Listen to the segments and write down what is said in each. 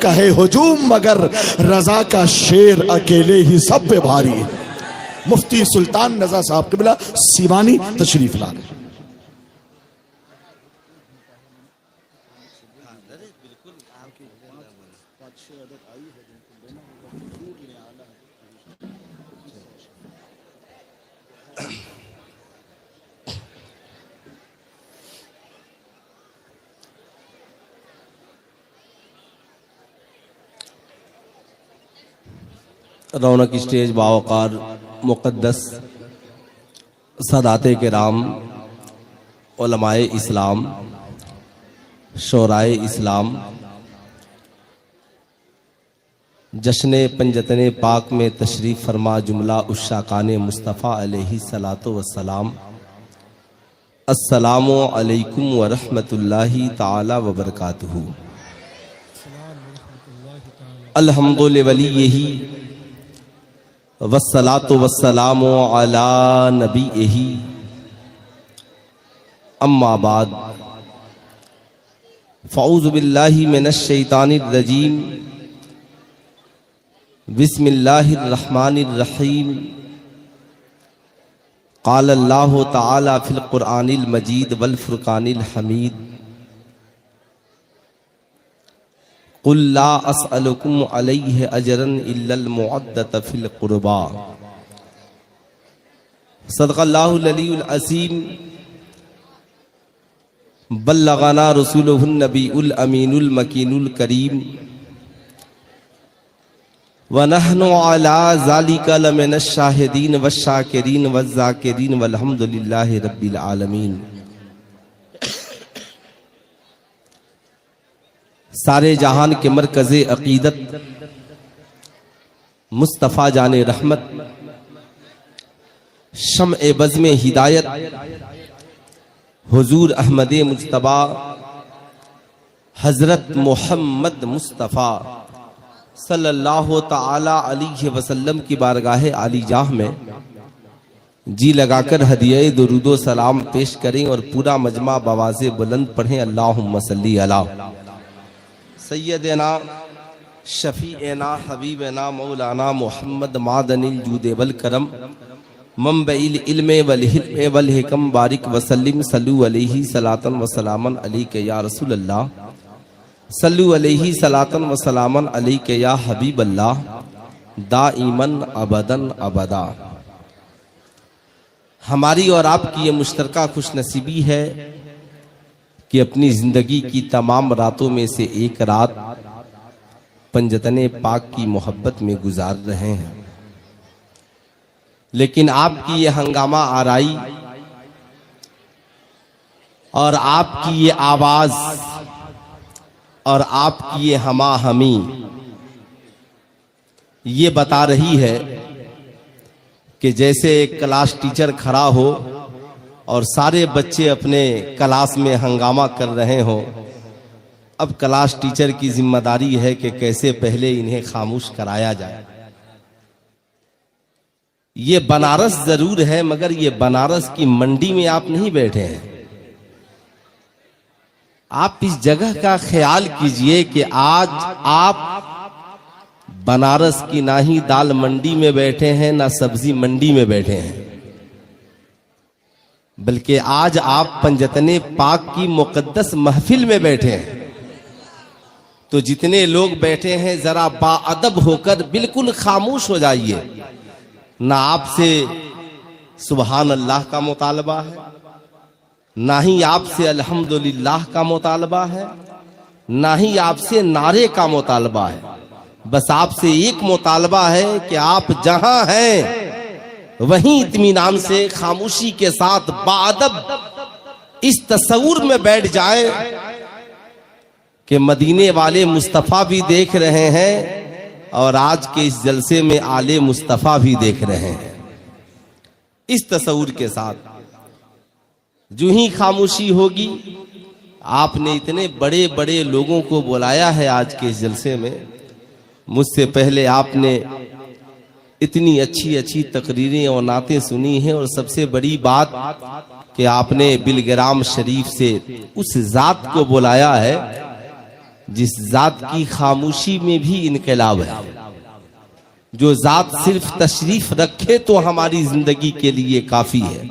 का है हुजूम, मगर रजा का शेर अकेले ही सब पे भारी है। मुफ्ती सुल्तान रजा साहब क़िबला सीवानी तशरीफ ला रहे। रौनक स्टेज बावकार मुक़द्दस सदाते किराम, उलमाए इस्लाम, शोराए इस्लाम, जश्न पंजतने पाक में तशरीफ़ फरमा जुमला उश्शाकाने मुस्तफ़ा अलैहि सलातो वस्सलाम, अस्सलामु अलैकुम व रहमतुल्लाहि ताला व बरकातुहू। अल्हम्दुलिल्लाह वलियही वस्सलातु वस्सलामु अला नबीही, अम्मा बाद, फ़ऊज़ु बिल्लाहि मिनश शैतानिर रजीम, बिस्मिल्लाहिर रहमानिर रहीम। क़ाल अल्लाहु तआला फ़िल क़ुरआनिल मजीद वल फ़ुरक़ानिल हमीद, कुल ला अस्अलुकुम अलैहि अजरन इल्लल मुअद्दत फ़िल क़ुरबा। सदक़ल्लाहुल अलीयुल अज़ीम। बल्लगना रसूलुहुन नबीउल अमीनुल मकीनुल करीम व नहनु अला ज़ालिका लमिनश शाहिदीन वश्शाकिरीन वज़्ज़ाकिरीन वल्हम्दुलिल्लाहि रब्बिल आलमीन। सारे जहान के मरकज़े अक़ीदत मुस्तफ़ा जाने रहमत, शम्अ बज़्म हिदायत, हुजूर अहमद मुज्तबा हज़रत मोहम्मद मुस्तफ़ा सल्लल्लाहु ताला अलैहि वसल्लम की बारगाह आली जाह में जी लगाकर हदिया दुरूदो सलाम पेश करें और पूरा मजमा बवाज़े बुलंद पढ़ें। अल्लाहुम्मा सल्ली अला सय्यदना शफीएना हबीबना मौलाना मोहम्मद मादनिल जूदे वल करम, मंबइल इल्मे वल हिल्मे वल हिकम, बारिक वसल्लिम सल्लु अलैहि सलातन व सलामन अलैके या रसूल अल्लाह, सल्लु अलैहि सलातन व सलामन अलैके या हबीब अल्लाह, दाइमन अबदन अबदा। हमारी और आपकी ये मुश्तरका खुशनसीबी है कि अपनी जिंदगी की तमाम रातों में से एक रात पंजतने पाक की मोहब्बत में गुजार रहे हैं। लेकिन आपकी ये हंगामा आराई और आपकी ये आवाज और आपकी ये हमा हमी ये बता रही है कि जैसे एक क्लास टीचर खड़ा हो और सारे बच्चे अपने क्लास में हंगामा कर रहे हों। अब क्लास टीचर की जिम्मेदारी है कि कैसे पहले इन्हें खामोश कराया जाए। ये बनारस जरूर है, मगर ये बनारस की मंडी में आप नहीं बैठे हैं। आप इस जगह का ख्याल कीजिए कि आज आप बनारस की ना ही दाल मंडी में बैठे हैं, ना सब्जी मंडी में बैठे हैं, बल्कि आज आप पंजतने पाक की मुकद्दस महफिल में बैठे हैं। तो जितने लोग बैठे हैं जरा बाअदब होकर बिल्कुल खामोश हो जाइए। ना आपसे सुबहान अल्लाह का मुतालबा है, ना ही आपसे अल्हम्दुलिल्लाह का मुतालबा है, ना ही आपसे नारे का मुतालबा है। बस आपसे एक मुतालबा है कि आप जहां हैं वहीं इत्मीनान से खामोशी के साथ बाअदब इस तसव्वुर में बैठ जाए कि मदीने वाले मुस्तफ़ा भी देख रहे हैं और आज के इस जलसे में आले मुस्तफ़ा भी देख रहे हैं। इस तसव्वुर के साथ जो ही खामोशी होगी, आपने इतने बड़े बड़े लोगों को बुलाया है आज के इस जलसे में। मुझसे पहले आपने इतनी अच्छी अच्छी तकरीरें और नातें सुनी हैं, और सबसे बड़ी बात कि आपने बिलग्राम शरीफ से उस जात को बुलाया है जिस जात की खामोशी में भी इनकलाब है, जो जात सिर्फ तशरीफ रखे तो हमारी जिंदगी के लिए काफी है।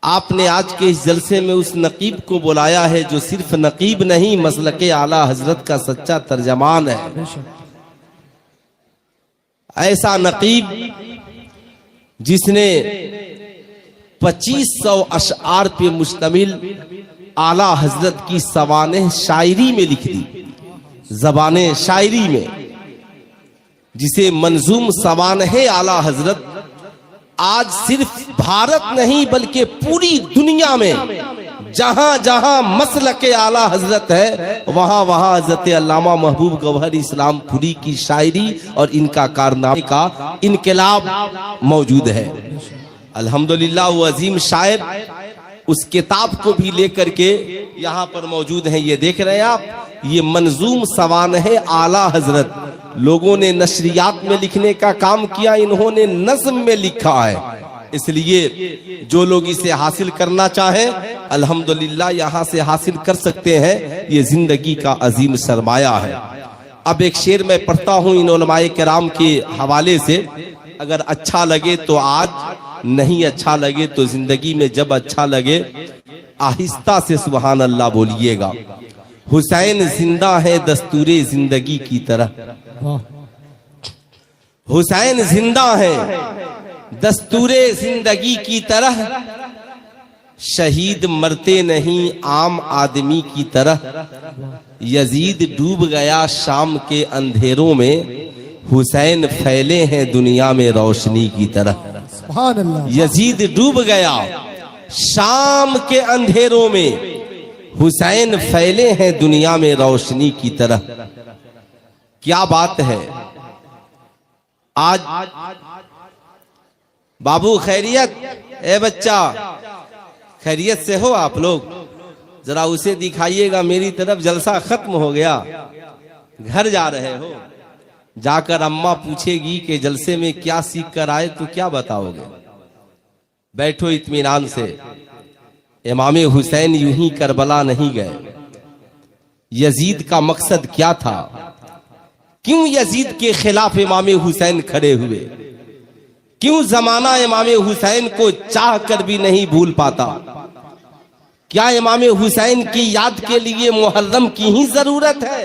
आपने आज के इस जलसे में उस नकीब को बुलाया है जो सिर्फ नकीब नहीं, मसलके आला हजरत का सच्चा तर्जमान है। ऐसा नकीब जिसने 2500 अशआर पे मुश्तमिल आला हजरत की सवाने शायरी में लिख दी, जबाने शायरी में, जिसे मंजूम सवाने आला हजरत आज सिर्फ भारत नहीं बल्कि पूरी दुनिया में जहां जहां मसलके आला हजरत है वहां वहां हजरत अल्लामा महबूब गौहर इस्लामपुरी की शायरी और इनका कारनामे का इनकलाब मौजूद है। अल्हम्दुलिल्लाह वो अजीम शायर उस किताब को भी लेकर के यहाँ पर मौजूद हैं। ये देख रहे हैं आप, ये मंजूम सवाने आला हजरत लोगों ने नशरियात में लिखने का काम किया, इन्होंने नज्म में लिखा है। इसलिए जो लोग इसे हासिल करना चाहें अल्हम्दुलिल्लाह यहाँ से हासिल कर सकते हैं। ये जिंदगी का अजीम सरमाया है। अब एक शेर मैं पढ़ता हूँ इन उलमाए किराम के हवाले से, अगर अच्छा लगे तो आज, नहीं अच्छा लगे तो जिंदगी में जब अच्छा लगे आहिस्ता से सुभान अल्लाह बोलिएगा। हुसैन जिंदा है दस्तूरे जिंदगी की तरह, हुसैन जिंदा है दस्तूरे जिंदगी की तरह, शहीद मरते नहीं आम आदमी की तरह, यजीद डूब गया शाम के अंधेरों में, हुसैन फैले हैं दुनिया में रोशनी की तरह। यजीद डूब गया शाम के अंधेरों में, हुसैन फैले हैं दुनिया में रोशनी की तरह। क्या बात है। आज बाबू खैरियत, ए बच्चा खैरियत से हो आप लोग, जरा उसे दिखाइएगा मेरी तरफ। जलसा खत्म हो गया, घर जा रहे हो, जाकर अम्मा पूछेगी कि जलसे में क्या सीख कर आए तो क्या बताओगे। बैठो इत्मीनान से। इमाम हुसैन यूं ही करबला नहीं गए। यजीद का मकसद क्या था, क्यों यजीद के खिलाफ इमाम हुसैन खड़े हुए, क्यों जमाना इमाम हुसैन को चाह कर भी नहीं भूल पाता। क्या इमाम हुसैन की याद के लिए मुहर्रम की ही जरूरत है।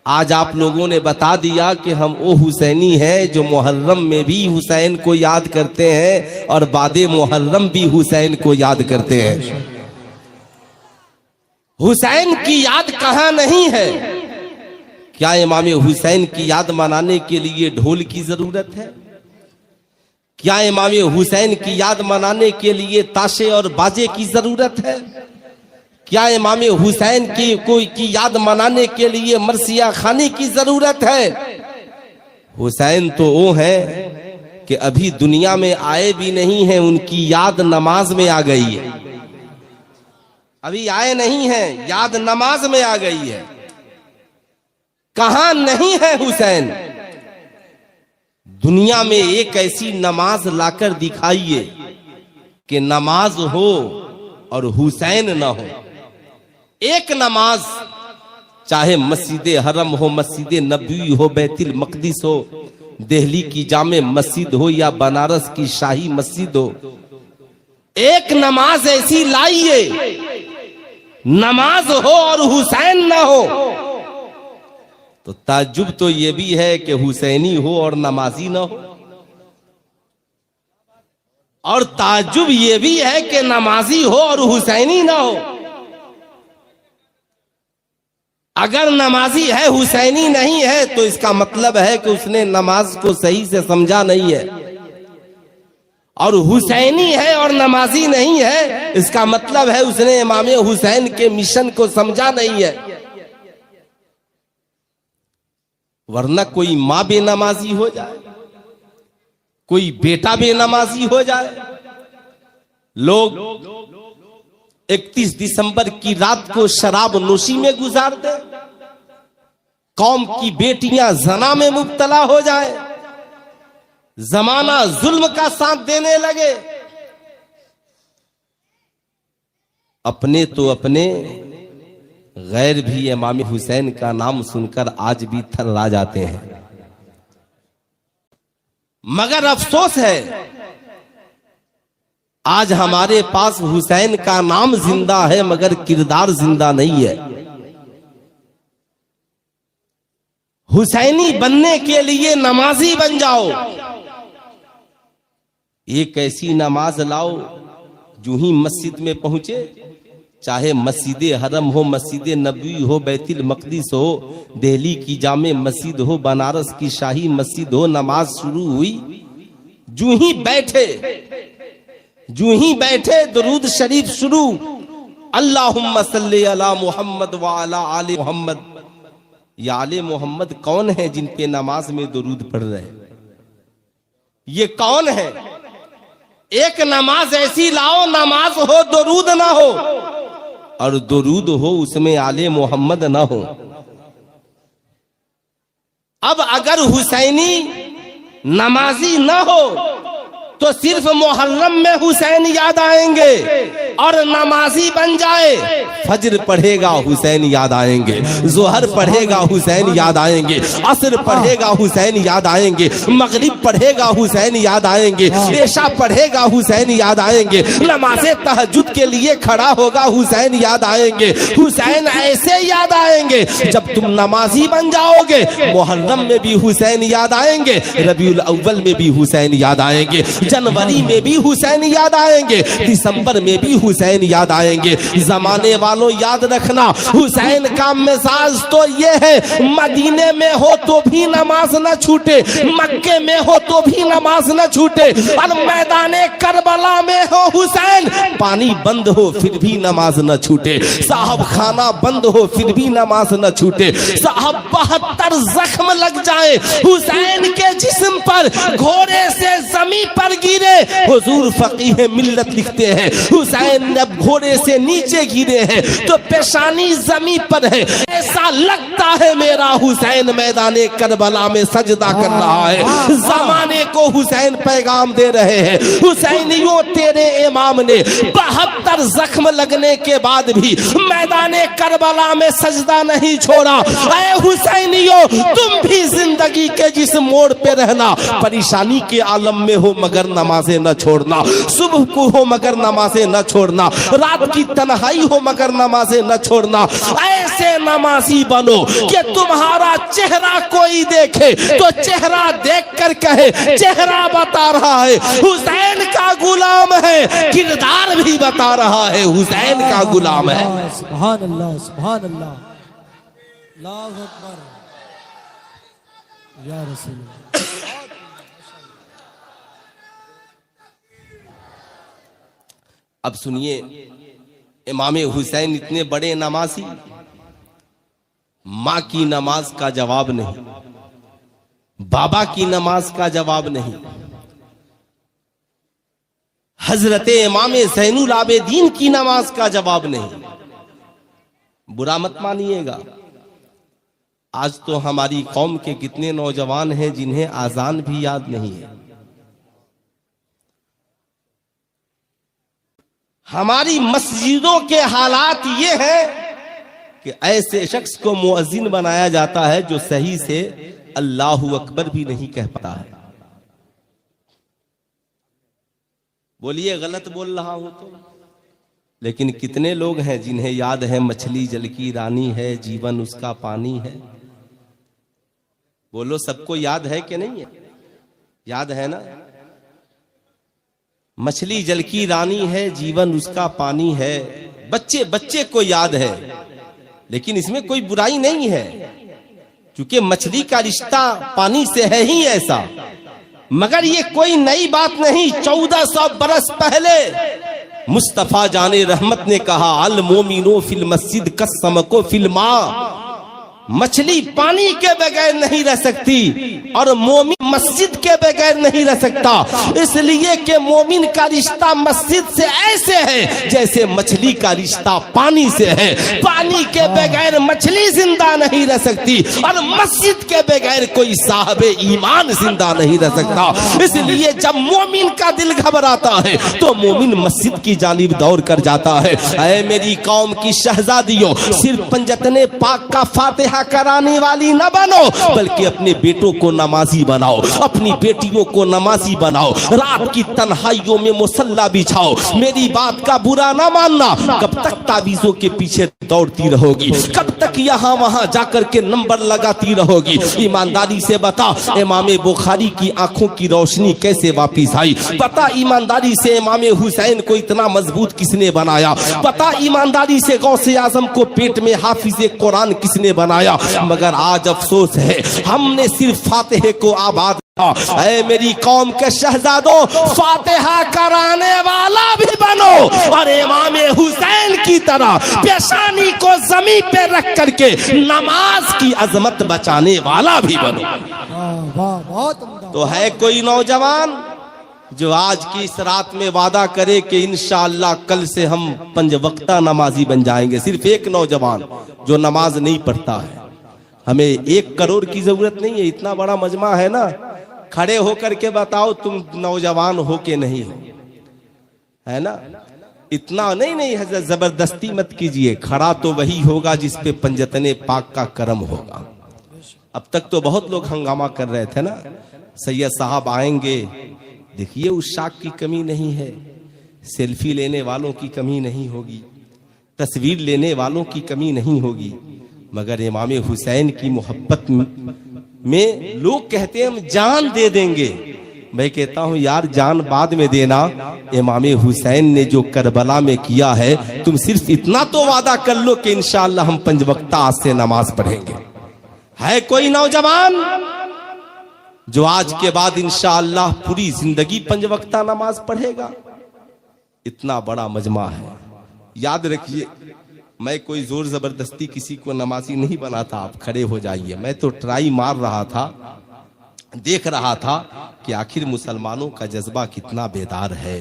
आज आप लोगों ने बता दिया कि हम वो हुसैनी हैं जो मुहर्रम में भी हुसैन को याद करते हैं और बादे मुहर्रम भी हुसैन को याद करते हैं। हुसैन की याद कहां नहीं है। क्या इमाम हुसैन की याद मनाने के लिए ढोल की जरूरत है। क्या इमाम हुसैन की याद मनाने के लिए ताशे और बाजे की जरूरत है। क्या इमाम हुसैन की याद मनाने के लिए मरसिया खानी की जरूरत है। हुसैन तो वो है कि अभी दुनिया में आए भी नहीं है, उनकी याद नमाज में आ गई है। अभी आए नहीं है, याद नमाज में आ गई है। कहां नहीं है हुसैन। दुनिया में एक ऐसी नमाज लाकर दिखाइए कि नमाज हो और हुसैन ना हो। एक नमाज, चाहे मस्जिद हरम हो, मस्जिद नबवी हो, बैतुल मकदिस हो, दिल्ली की जामे मस्जिद हो या बनारस की शाही मस्जिद हो, एक नमाज ऐसी लाइए, नमाज हो और हुसैन ना हो। तो ताज्जुब तो ये भी है कि हुसैनी हो और नमाजी ना हो, और ताज्जुब ये भी है कि नमाजी हो और हुसैनी ना हो। अगर नमाजी है हुसैनी नहीं है तो इसका मतलब है कि उसने नमाज को सही से समझा नहीं है, और हुसैनी है और नमाजी नहीं है इसका मतलब है उसने इमाम हुसैन के मिशन को समझा नहीं है। वरना कोई माँ बेनमाजी हो जाए, कोई बेटा बेनमाजी हो जाए, लोग 31 दिसंबर की रात को शराब नोशी में गुजार दे, कौम की बेटियां जना में मुब्तला हो जाए, जमाना जुल्म का साथ देने लगे। अपने तो अपने, गैर भी इमाम हुसैन का नाम सुनकर आज भी थर्रा जाते हैं। मगर अफसोस है आज हमारे पास हुसैन का नाम जिंदा है मगर किरदार जिंदा नहीं है। हुसैनी बनने के लिए नमाजी बन जाओ, एक ऐसी नमाज लाओ जो ही मस्जिद में पहुंचे, चाहे मस्जिद हरम हो, मस्जिद नबवी हो, बैतुल मक़दिस हो, दिल्ली की जामे मस्जिद हो, बनारस की शाही मस्जिद हो, नमाज शुरू हुई, जो ही बैठे दुरूद शरीफ शुरू, अल्लाहुम्मा सल्ली अला मुहम्मद व अला आले मुहम्मद। या आले मोहम्मद कौन है जिन पे नमाज में दुरूद पढ़ रहे हैं? ये कौन है? एक नमाज ऐसी लाओ, नमाज हो दुरूद ना हो, और दुरूद हो उसमें आले मोहम्मद ना हो। अब अगर हुसैनी नमाजी ना हो तो सिर्फ मुहर्रम में हुसैन याद आएंगे, और नमाजी बन जाए फजर पढ़ेगा हुसैन याद आएंगे, जोहर पढ़ेगा हुसैन याद आएंगे, असर पढ़ेगा हुसैन याद आएंगे, मगरिब पढ़ेगा हुसैन याद आएंगे, इशा पढ़ेगा हुसैन याद आएंगे, नमाज़े तहज्जुद के लिए खड़ा होगा हुसैन याद आएंगे। हुसैन ऐसे याद आएंगे जब तुम नमाजी बन जाओगे, मुहर्रम में भी हुसैन याद आएंगे, रबीउल अव्वल में भी हुसैन याद आएंगे, जनवरी में भी हुसैन याद आएंगे, दिसंबर में भी हुसैन याद आएंगे। जमाने वालों याद रखना, हुसैन का मिजाज तो ये है, मदीने में हो तो भी नमाज न छूटे, मक्के में हो तो भी नमाज न छूटे, और मैदाने करबला में हो हुसैन, पानी बंद हो फिर भी नमाज न छूटे, साहब खाना बंद हो फिर भी नमाज न छूटे, साहब 72 जख्म लग जाए हुसैन के जिस्म पर, घोड़े से जमीन पर गिरे, हुजूर फकीह मिल्लत लिखते हैं हुसैन जब घोड़े से नीचे गिरे हैं तो पेशानी जमीन पर है, ऐसा लगता है मेरा हुसैन मैदाने करबला में सजदा कर रहा है। जमाने को हुसैन पैगाम दे रहे हैं, हुसैनियों तेरे इमाम ने 72 जख्म लगने के बाद भी मैदाने करबला में सजदा नहीं छोड़ा। ऐ हुसैनियों तुम भी जिंदगी के जिस मोड़ पे रहना, परेशानी के आलम में हो मगर नमाजें न छोड़ना, सुबह को हो मगर नमाजें न छोड़ना, रात की तन्हाई हो मगर नमाजें न छोड़ना। ऐसे नमाजी बनो कि तुम्हारा चेहरा कोई देखे तो चेहरा देखकर कहे चेहरा बता रहा है हुसैन का गुलाम है, किरदार भी बता रहा है हुसैन का गुलाम है। सुभान अल्लाह, सुभान अल्लाह, अल्लाहु अकबर, या रसूल अल्लाह। अब सुनिए, इमाम हुसैन इतने बड़े नमाजी, माँ की नमाज का जवाब नहीं, बाबा की नमाज का जवाब नहीं, हजरत इमाम ज़ैनुल आबिदीन की नमाज का जवाब नहीं। बुरा मत मानिएगा, आज तो हमारी कौम के कितने नौजवान हैं जिन्हें आजान भी याद नहीं है। हमारी मस्जिदों के हालात ये हैं कि ऐसे शख्स को मुअज्जिन बनाया जाता है जो सही से अल्लाहु अकबर भी नहीं कह पाता है। बोलिए गलत बोल रहा हूं तो, लेकिन कितने लोग हैं जिन्हें याद है मछली जल की रानी है, जीवन उसका पानी है। बोलो सबको याद है कि नहीं है? याद है ना? मछली जल की रानी है, जीवन उसका पानी है, बच्चे बच्चे को याद है, लेकिन इसमें कोई बुराई नहीं है क्योंकि मछली का रिश्ता पानी से है ही ऐसा। मगर ये कोई नई बात नहीं। 1400 बरस पहले मुस्तफा जाने रहमत ने कहा अल मोमिनो फिल मस्जिद कसम को फिल माँ, मछली पानी के बगैर नहीं रह सकती और मोमिन मस्जिद के बगैर नहीं रह सकता। इसलिए कि मोमिन का रिश्ता मस्जिद से ऐसे है जैसे मछली का रिश्ता पानी से है। पानी के बगैर मछली जिंदा नहीं रह सकती और मस्जिद के बगैर कोई साहब ईमान जिंदा नहीं रह सकता। इसलिए जब मोमिन का दिल घबराता है तो मोमिन मस्जिद की जानिब दौड़ कर जाता है। ऐ मेरी कौम की शहजादियों, सिर्फ पंजतने पाक का फातिहा कराने वाली न बनो, बल्कि अपने बेटों को नमाजी बनाओ, अपनी बेटियों को नमाजी बनाओ। रात की तन्हाइयों में मुसल्ला बिछाओ। मेरी बात का बुरा ना मानना। कब तक तावीजों के पीछे दौड़ती रहोगी? कब तक यहाँ वहाँ जाकर के नंबर लगाती रहोगी? ईमानदारी से बता, इमाम बुखारी की आंखों की रोशनी कैसे वापिस आई? पता ईमानदारी से इमाम हुसैन को इतना मजबूत किसने बनाया? पता ईमानदारी से गौसे आजम को पेट में हाफिज कुरान किसने बनाया? मगर आज अफसोस है, हमने सिर्फ फातिहे को आबाद। ऐ मेरी कौम के शहजादों, फातिहा कराने वाला भी बनो और इमाम हुसैन की तरह पेशानी को जमीन पे रख करके नमाज की अजमत बचाने वाला भी बनो। वाह, बहुत उम्दा। तो है कोई नौजवान जो आज की इस रात में वादा करे कि इंशाअल्लाह कल से हम 5 वक्ता नमाजी बन जाएंगे? सिर्फ एक नौजवान जो नमाज नहीं पढ़ता है। हमें 1 करोड़ की जरूरत नहीं है, इतना बड़ा मजमा है ना। खड़े होकर के बताओ तुम नौजवान हो के नहीं हो, है ना? इतना नहीं हजरत, जबरदस्ती मत कीजिए। खड़ा तो वही होगा जिस पे पंजतने पाक का करम होगा। अब तक तो बहुत लोग हंगामा कर रहे थे ना, सैयद साहब आएंगे। देखिए, उस शाख की कमी नहीं है, सेल्फी लेने वालों की कमी नहीं होगी, तस्वीर लेने वालों की कमी नहीं होगी, मगर इमाम हुसैन की मोहब्बत में लोग कहते हैं हम जान दे देंगे। मैं कहता हूं यार, जान बाद में देना। इमाम हुसैन ने जो करबला में किया है, तुम सिर्फ इतना तो वादा कर लो कि इंशाअल्लाह हम 5 वक्ता आज से नमाज पढ़ेंगे। है कोई नौजवान जो आज के बाद इंशाअल्लाह पूरी जिंदगी 5 वक्ता नमाज पढ़ेगा? इतना बड़ा मजमा है। याद रखिए, मैं कोई जोर जबरदस्ती किसी को नमाजी नहीं बनाता। आप खड़े हो जाइए। मैं तो ट्राई मार रहा था, देख रहा था कि आखिर मुसलमानों का जज्बा कितना बेदार है,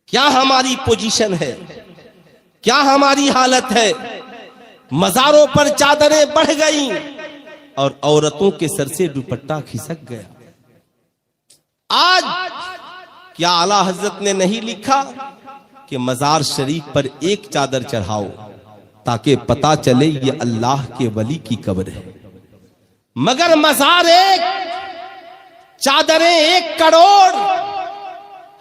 क्या हमारी पोजीशन है, क्या हमारी हालत है। मजारों पर चादरें बढ़ गई और औरतों के सर से दुपट्टा खिसक गया। आज क्या आला हजरत ने नहीं लिखा कि मजार शरीफ पर एक चादर चढ़ाओ ताकि पता चले ये अल्लाह के वली की कब्र है? मगर मजार एक, चादरें 1 करोड़।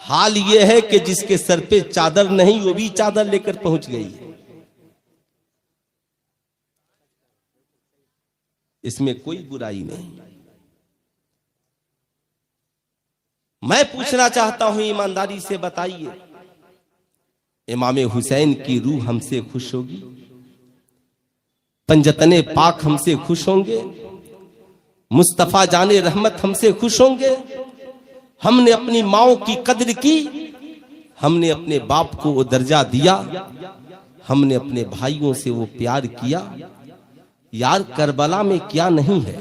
हाल ये है कि जिसके सर पे चादर नहीं वो भी चादर लेकर पहुंच गई है। इसमें कोई बुराई नहीं। मैं पूछना चाहता हूं, ईमानदारी से बताइए, इमाम हुसैन की रूह हमसे खुश होगी? पंजतने पाक हमसे खुश होंगे? मुस्तफा जाने रहमत हमसे खुश होंगे? हमने अपनी माओ की कद्र की, हमने अपने बाप को वो दर्जा दिया, हमने अपने भाइयों से वो प्यार किया। यार, करबला में क्या नहीं है?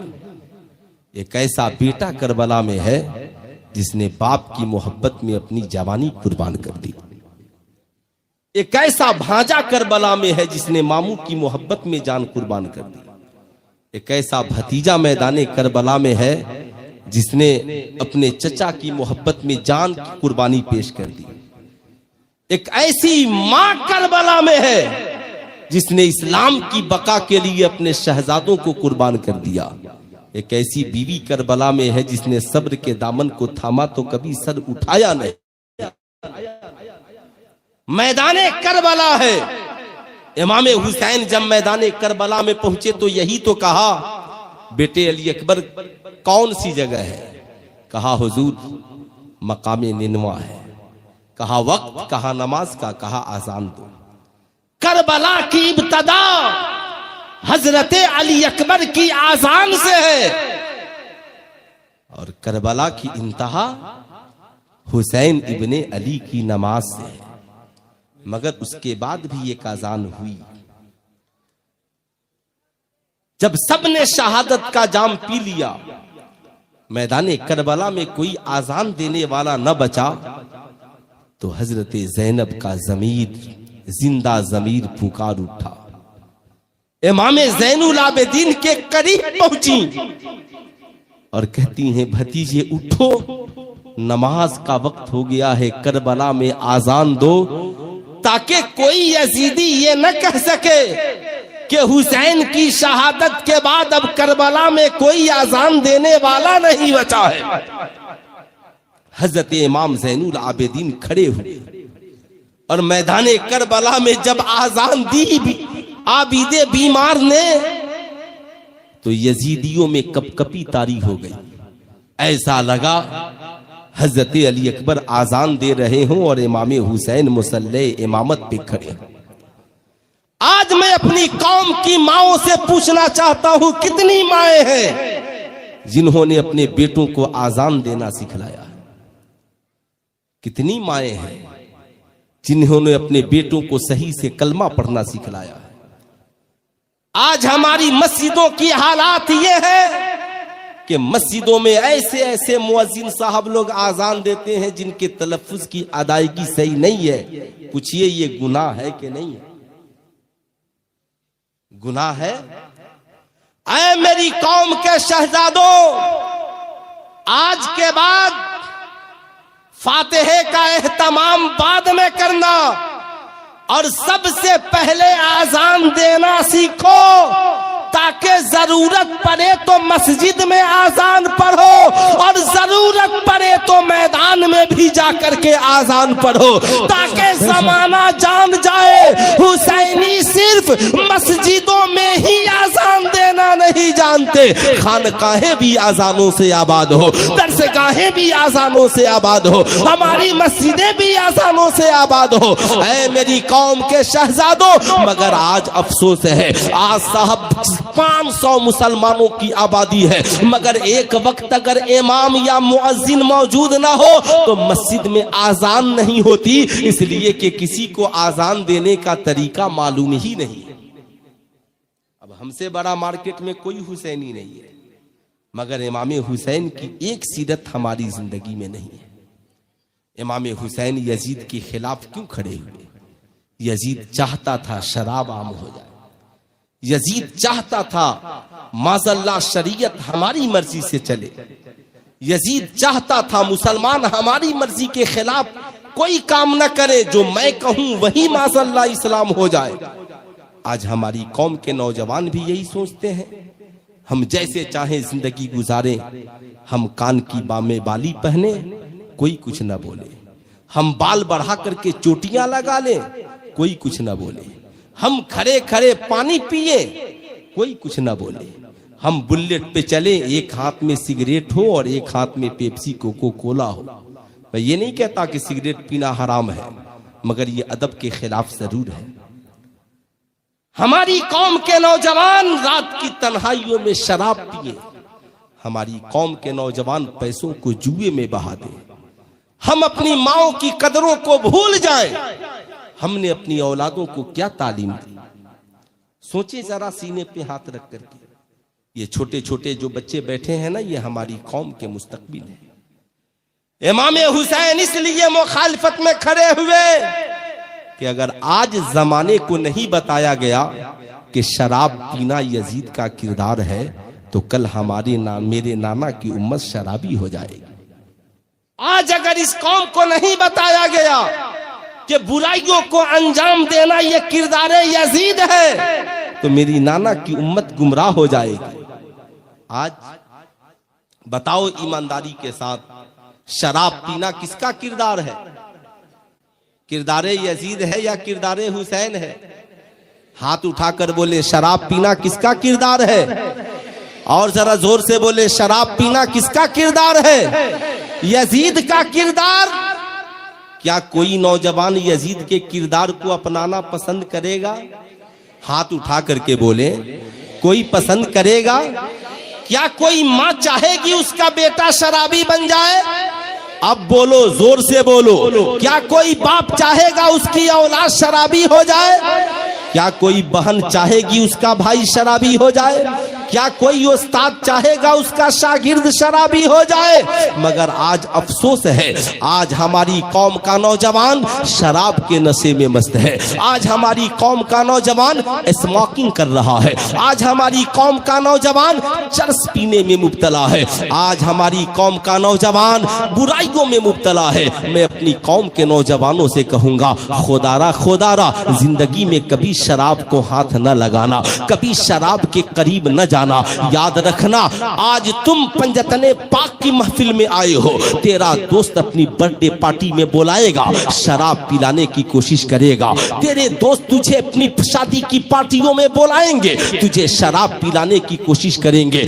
एक ऐसा बेटा करबला में है जिसने बाप की मोहब्बत में अपनी जवानी कुर्बान कर दी। एक ऐसा भांजा करबला में है जिसने मामू की मोहब्बत में जान कुर्बान कर दी। एक ऐसा भतीजा मैदाने करबला में है जिसने अपने चचा की मोहब्बत में जान की कुर्बानी पेश कर दी। एक ऐसी मां करबला में है जिसने इस्लाम की बका के लिए अपने शहजादों को कुर्बान कर दिया। एक ऐसी बीवी करबला में है जिसने सब्र के दामन को थामा तो कभी सर उठाया नहीं। मैदाने करबला है। इमाम हुसैन जब मैदाने करबला में पहुंचे तो यही तो कहा, बेटे अली अकबर कौन सी जगह है? कहा हुजूर मकामे निनवा है। कहा वक्त, कहा नमाज का, कहा आजान दो। करबला की इब्तदा हजरत अली अकबर की आजान से है और करबला की इंतहा हुसैन इब्ने अली की नमाज से है। मगर उसके बाद भी एक आजान हुई। जब सबने शहादत का जाम पी लिया, मैदान करबला में कोई आजान देने वाला न बचा, तो हजरत ज़ैनब का ज़मीर, जिंदा ज़मीर पुकार उठा। इमाम ज़ैनुल आबिदीन के करीब पहुंची और कहती हैं, भतीजे उठो, नमाज का वक्त हो गया है, करबला में आजान दो, ताकि कोई यजीदी ये न कह सके कि हुसैन की शहादत के बाद अब करबला में कोई आजान देने वाला नहीं बचा है। हजरत इमाम ज़ैनुल आबिदीन खड़े हुए और मैदान करबला में जब आजान दी भी आबिदे बीमार ने, तो यजीदियों में कपकपी तारी हो गई। ऐसा लगा हजरत अली अकबर आजान दे रहे हों और इमाम हुसैन मुसल्ले इमामत पे खड़े हैं। आज मैं अपनी कौम की माओं से पूछना चाहता हूं, कितनी माएं हैं जिन्होंने अपने बेटों को आजान देना सिखलाया? कितनी माएं हैं जिन्होंने अपने बेटों को सही से कलमा पढ़ना सिखलाया? आज हमारी मस्जिदों की हालात ये है कि मस्जिदों में ऐसे ऐसे मुअज्जिन साहब लोग आजान देते हैं जिनके तलफ्फुज की अदायगी सही नहीं है। पूछिए ये गुनाह है कि नहीं है? गुनाह है। ऐ मेरी कौम के शहजादों, आज के बाद फातिहे का एहतमाम बाद में करना और सबसे पहले आजान देना सीखो, ताकि जरूरत पड़े तो मस्जिद में आजान पढ़ो और जरूरत पड़े तो मैदान में भी जाकर के आजान पढ़ो, ताकि जमाना जान जाए हुसैनी सिर्फ मस्जिदों में ही आजान देना नहीं जानते, खानकाहें भी आजानों से आबाद हो, दरसगाहें भी आजानों से आबाद हो, हमारी मस्जिदें भी आजानों से आबाद हो। ऐ मेरी कौम के शहजादों, मगर आज अफसोस है, आज साहब 500 मुसलमानों की आबादी है, मगर एक वक्त अगर इमाम या मुअज्जिन मौजूद ना हो तो मस्जिद में आजान नहीं होती, इसलिए कि किसी को आजान देने का तरीका मालूम ही नहीं है। अब हमसे बड़ा मार्केट में कोई हुसैनी नहीं है, मगर इमाम हुसैन की एक सीरत हमारी जिंदगी में नहीं है। इमाम हुसैन यजीद के खिलाफ क्यों खड़े हुए? यजीद चाहता था शराब आम हो जाए, यजीद चाहता था माज़अल्लाह शरीयत हमारी मर्जी से चले, यजीद चाहता था मुसलमान हमारी मर्जी के खिलाफ कोई काम न करे, जो मैं कहूं वही माज़अल्लाह इस्लाम हो जाए। आज हमारी कौम के नौजवान भी यही सोचते हैं, हम जैसे चाहें जिंदगी गुजारें, हम कान की बामे बाली पहने कोई कुछ न बोले, हम बाल बढ़ा करके चोटियां लगा लें कोई कुछ न बोले, हम खड़े खड़े पानी पिए कोई कुछ ना बोले, हम बुलेट पे चले, एक हाथ में सिगरेट हो और एक हाथ में पेप्सी कोको कोला हो। मैं ये नहीं कहता कि सिगरेट पीना हराम है, मगर ये अदब के खिलाफ जरूर है। हमारी कौम के नौजवान रात की तन्हाइयों में शराब पिए, हमारी कौम के नौजवान पैसों को जुए में बहा दे, हम अपनी माओ की कदरों को भूल जाएं। हमने अपनी औलादों को क्या तालीम दी? सोचे जरा सीने पे हाथ रख करके। ये छोटे छोटे जो बच्चे बैठे हैं ना, ये हमारी कौम के मुस्तकबिल है। इमाम हुसैन इसलिए मुखालफत में खड़े हुए कि अगर आज जमाने को नहीं बताया गया कि शराब पीना यजीद का किरदार है, तो कल हमारे मेरे नाना की उम्मत शराबी हो जाएगी। आज अगर इस कौम को नहीं बताया गया कि बुराइयों को अंजाम देना ये किरदार यजीद है, तो मेरी नाना की उम्मत गुमराह हो जाएगी। आज बताओ ईमानदारी के साथ, शराब पीना किसका किरदार है? किरदार यजीद है या किरदार हुसैन है? हाथ उठाकर बोले शराब पीना किसका किरदार है? और जरा जोर से बोले शराब पीना किसका किरदार है? यजीद का किरदार। क्या कोई नौजवान यजीद के किरदार को अपनाना पसंद करेगा? हाथ उठा करके बोले, कोई पसंद करेगा? क्या कोई माँ चाहेगी उसका बेटा शराबी बन जाए? अब बोलो, जोर से बोलो, क्या कोई बाप चाहेगा उसकी औलाद शराबी हो जाए? क्या कोई बहन चाहेगी उसका भाई शराबी हो जाए? क्या कोई उस्ताद चाहेगा उसका शागिर्द शराबी हो जाए? मगर आज अफसोस है, आज हमारी कौम का नौजवान शराब के नशे में मस्त है। आज हमारी कौम का नौजवान स्मोकिंग कर रहा है। आज हमारी कौम का नौजवान चरस पीने में मुब्तला है। आज हमारी कौम का नौजवान बुराइयों में मुब्तला है। मैं अपनी कौम के नौजवानों से कहूंगा, खुदारा जिंदगी में कभी शराब को हाथ न लगाना, कभी शराब के करीब न जाना। याद रखना, आज तुम पंजतने पाक की महफिल में आए हो, तेरा दोस्त अपनी बर्थडे पार्टी में बुलाएगा, शराब पिलाने की कोशिश करेगा। तेरे दोस्त तुझे अपनी शादी की पार्टियों में बुलाएंगे, तुझे शराब पिलाने की कोशिश करेंगे।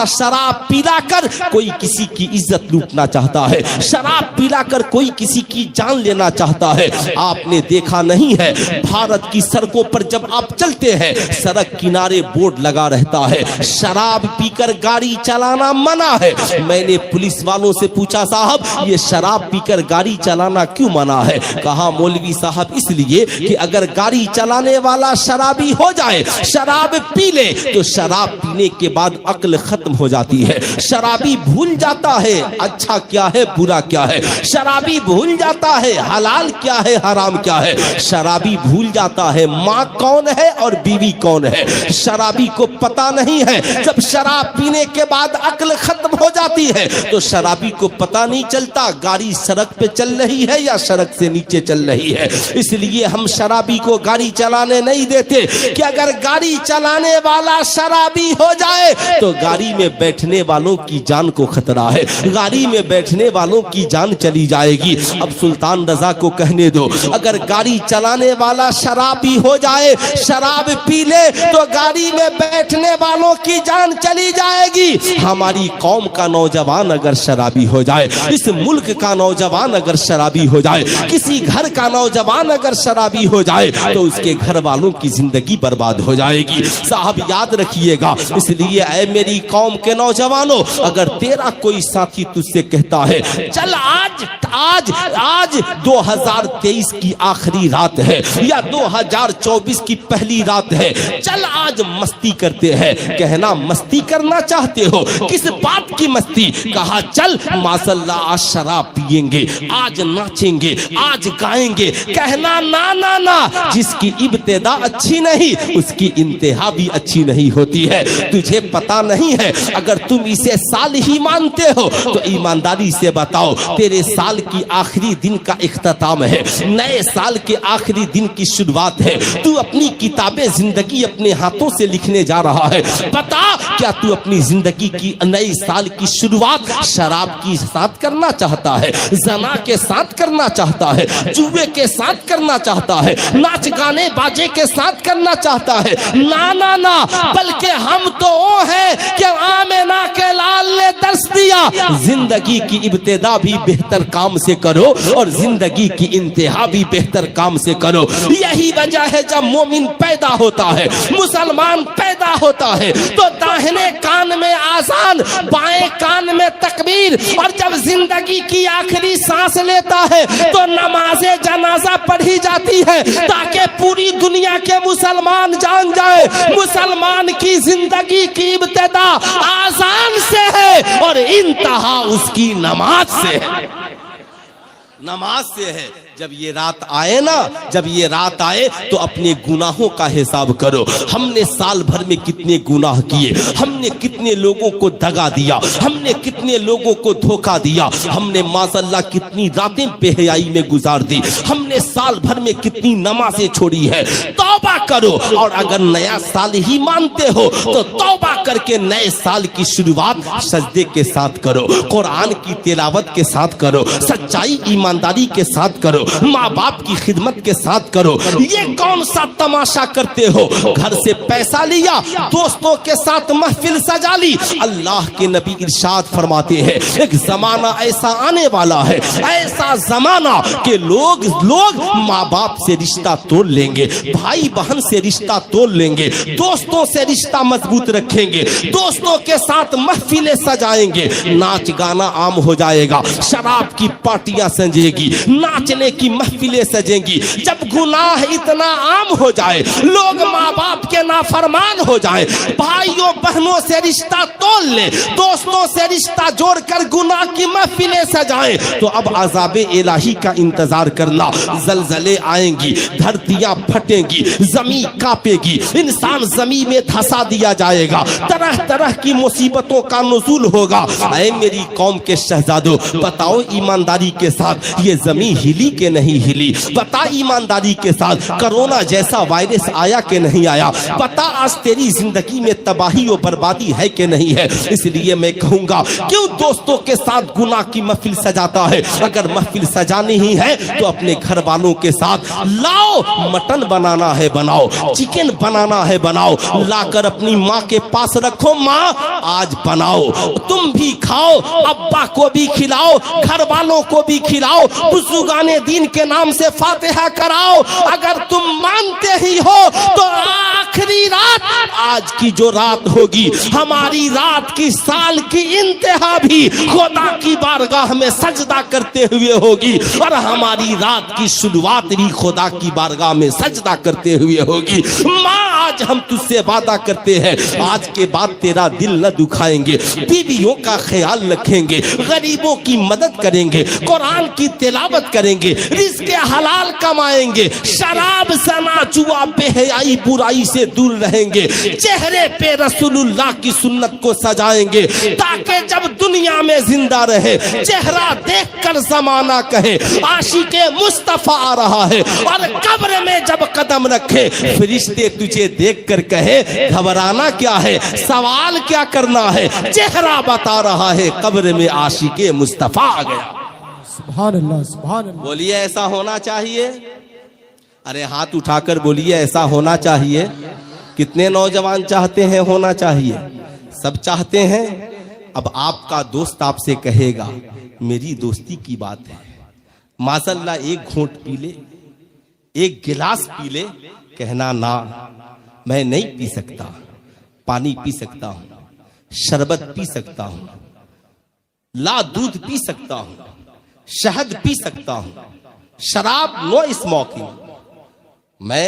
शराब पिलाकर कोई किसी की इज्जत लूटना चाहता है, शराब पिलाकर कोई किसी की जान लेना चाहता है। आपने देखा नहीं है, भारत की सड़कों पर जब आप चलते हैं, सड़क किनारे बोर्ड लगा रहता है, शराब पीकर गाड़ी चलाना मना है। मैंने पुलिस वालों से पूछा, साहब ये शराब पीकर गाड़ी चलाना क्यों मना है? कहा, मौलवी साहब इसलिए कि अगर गाड़ी चलाने वाला शराबी हो जाए, शराब पी ले, तो शराब पीने के बाद अक्ल खत्म हो जाती है। शराबी भूल जाता है अच्छा क्या है बुरा क्या है, शराबी भूल जाता है हलाल क्या है हराम क्या है, शराबी भूल जाता है माँ कौन है और बीवी कौन है। शराबी को पता नहीं है, जब शराब पीने के बाद अक्ल खत्म हो जाती है तो शराबी को पता नहीं चलता गाड़ी सड़क पे चल रही है या सड़क से नीचे चल रही है। इसलिए हम शराबी को गाड़ी चलाने नहीं देते कि अगर गाड़ी चलाने वाला शराबी हो जाए तो गाड़ी में बैठने वालों की जान को खतरा है, गाड़ी में बैठने वालों की जान चली जाएगी। अब सुल्तान रजा को कहने दो, अगर गाड़ी चलाने वाला शराबी हो जाए, शराब पी ले, तो गाड़ी में बैठने वालों की जान चली जाएगी। हमारी कौम का नौजवान अगर शराबी हो जाए, इस मुल्क का नौजवान अगर शराबी हो जाए, किसी घर का नौजवान अगर शराबी हो जाए, तो उसके घर वालों की जिंदगी बर्बाद हो जाएगी। साहब याद रखिएगा, इसलिए ऐ मेरी कौम के नौजवानों, अगर तेरा कोई साथी तुझसे कहता है चल आज आज आज 2023 की आखिरी रात है या 2024 की पहली रात है, चल आज मस्ती करते हैं, कहना मस्ती करना चाहते हो, किस बात की मस्ती? कहा चल माशाल्लाह आज शराब पिएंगे, आज नाचेंगे, आज गाएंगे, कहना ना ना ना, जिसकी इब्तिदा अच्छी नहीं उसकी इंतहा भी अच्छी नहीं होती है। तुझे पता नहीं है, अगर तुम इसे साल ही मानते हो तो ईमानदारी से बताओ, तेरे साल की आखिरी दिन का इख्तिताम है, नए साल के आखिरी दिन की शुरुआत है, तू अपनी किताबें जिंदगी अपने हाथों से लिखने जा रहा है। बता क्या तू अपनी जिंदगी की नई साल की शुरुआत शराब के साथ करना चाहता है, जना के साथ करना चाहता है, जुए के साथ करना चाहता है, नाच गाने बाजे के साथ करना चाहता है? ना ना ना, बल्कि हम तो वो है कि आमिना के लाल ने दर्श दिया, जिंदगी की इब्तिदा भी बेहतर काम से करो और जिंदगी की इंतहा भी बेहतर काम से करो। यही वजह है जब मोमिन पैदा होता है, मुसलमान पैदा होता है, तो दाहिने कान में आजान, बाएं कान में तकबीर, और जब जिंदगी की आखिरी सांस लेता है तो नमाज़े जनाजा पढ़ी जाती है, ताकि पूरी दुनिया के मुसलमान जान जाए मुसलमान की जिंदगी की इब्तिदा आजान से है और इंतहा उसकी नमाज से है, नमाज से है। जब ये रात आए ना, जब ये रात आए तो अपने गुनाहों का हिसाब करो। हमने साल भर में कितने गुनाह किए, हमने कितने लोगों को दगा दिया, हमने कितने लोगों को धोखा दिया, हमने माशाअल्लाह कितनी रातें बेहयाई में गुजार दी, हमने साल भर में कितनी नमाजें छोड़ी है। तौबा करो, और अगर नया साल ही मानते हो तो तौबा करके नए साल की शुरुआत सजदे के साथ करो, कुरान की तिलावत के साथ करो, सच्चाई ईमानदारी के साथ करो, माँ बाप की खिदमत के साथ करो। ये कौन सा तमाशा करते हो? घर से पैसा लिया, दोस्तों के साथ महफिल सजा ली। अल्लाह के नबी इरशाद फरमाते हैं, एक जमाना ऐसा आने वाला है, ऐसा जमाना कि लोग माँ बाप से रिश्ता तोड़ लेंगे, भाई बहन बहन से रिश्ता तोड़ लेंगे, दोस्तों से रिश्ता मजबूत रखेंगे, दोस्तों के साथ महफिलें सजाएंगे, नाच गाना आम हो जाएगा, शराब की पार्टियां सजेगी, नाचने की महफिलें सजेंगी। जब गुनाह इतना आम हो जाए, लोग माँ बाप के नाफरमान हो जाए, भाइयों बहनों से रिश्ता तोड़ ले, दोस्तों से रिश्ता जोड़कर गुनाह की महफिलें सजाएं, तो अब अज़ाब इलाही का इंतजार करना। जलजले आएंगी, धरतियां फटेंगी, जमीन कांपेगी, इंसान जमीन में धंसा दिया जाएगा, तरह तरह की मुसीबतों का नुज़ूल होगा। ऐ मेरी कौम के शहजादों, बताओ ईमानदारी के साथ ये जमीन हिली के नहीं हिली? बता ईमानदारी के साथ कोरोना जैसा वायरस आया कि नहीं आया? बता आज तेरी जिंदगी में तबाही और बर्बादी है कि नहीं है? इसलिए मैं कहूंगा, क्यों दोस्तों के साथ गुनाह की महफिल सजाता है? अगर महफिल सजानी ही है तो अपने घर वालों के साथ लाओ, मटन बनाना है बनाओ, चिकन बनाना है बनाओ, लाकर अपनी माँ के पास रखो, माँ आज बनाओ, तुम भी खाओ, अब्बा को भी खिलाओ, घर वालों को भी खिलाओ, बुजुर्गाने दीन के नाम से फातिहा कराओ। अगर तुम मानते ही हो तो आखिरी रात, आज की जो रात होगी, हमारी रात की साल की इंतहा भी खुदा की बारगाह में सजदा करते हुए होगी, और हमारी रात की शुरुआत भी खुदा की बारगाह में सजदा करते हुए होगी। माँ आज हम तुझसे वादा करते हैं, आज के बाद तेरा दिल न दुखाएंगे, बीवियों का ख्याल रखेंगे, गरीबों की मदद करेंगे, कुरान की तिलावत करेंगे, रिज़्क़ हलाल कमाएंगे, शराब ज़ना जुआ बेहयाई बुराई से दूर रहेंगे, चेहरे पे रसूलुल्लाह की सुन्नत को सजाएंगे, ताकि जब दुनिया में जिंदा रहे, चेहरा देखकर जमाना कहे आशिके मुस्तफा आ रहा है, और कब्र में जब कदम रखे फरिश्ते तुझे देखकर कहे घबराना क्या है, सवाल क्या करना है, चेहरा बता रहा है कब्र में आशिके मुस्तफा आ गया। सुभान अल्लाह, सुभान अल्लाह। बोलिए ऐसा होना चाहिए? अरे हाथ उठाकर बोलिए ऐसा होना चाहिए। कितने नौजवान चाहते हैं होना चाहिए? सब चाहते हैं। अब आपका दोस्त आपसे कहेगा मेरी दोस्ती की बात है, माज़ल्लाह एक घूंट पी ले, एक गिलास पी ले, कहना ना मैं नहीं पी सकता, पानी पी सकता हूं, शरबत पी सकता हूं, ला दूध पी सकता हूं, शहद पी सकता हूं, शराब नो स्मोकिंग, मैं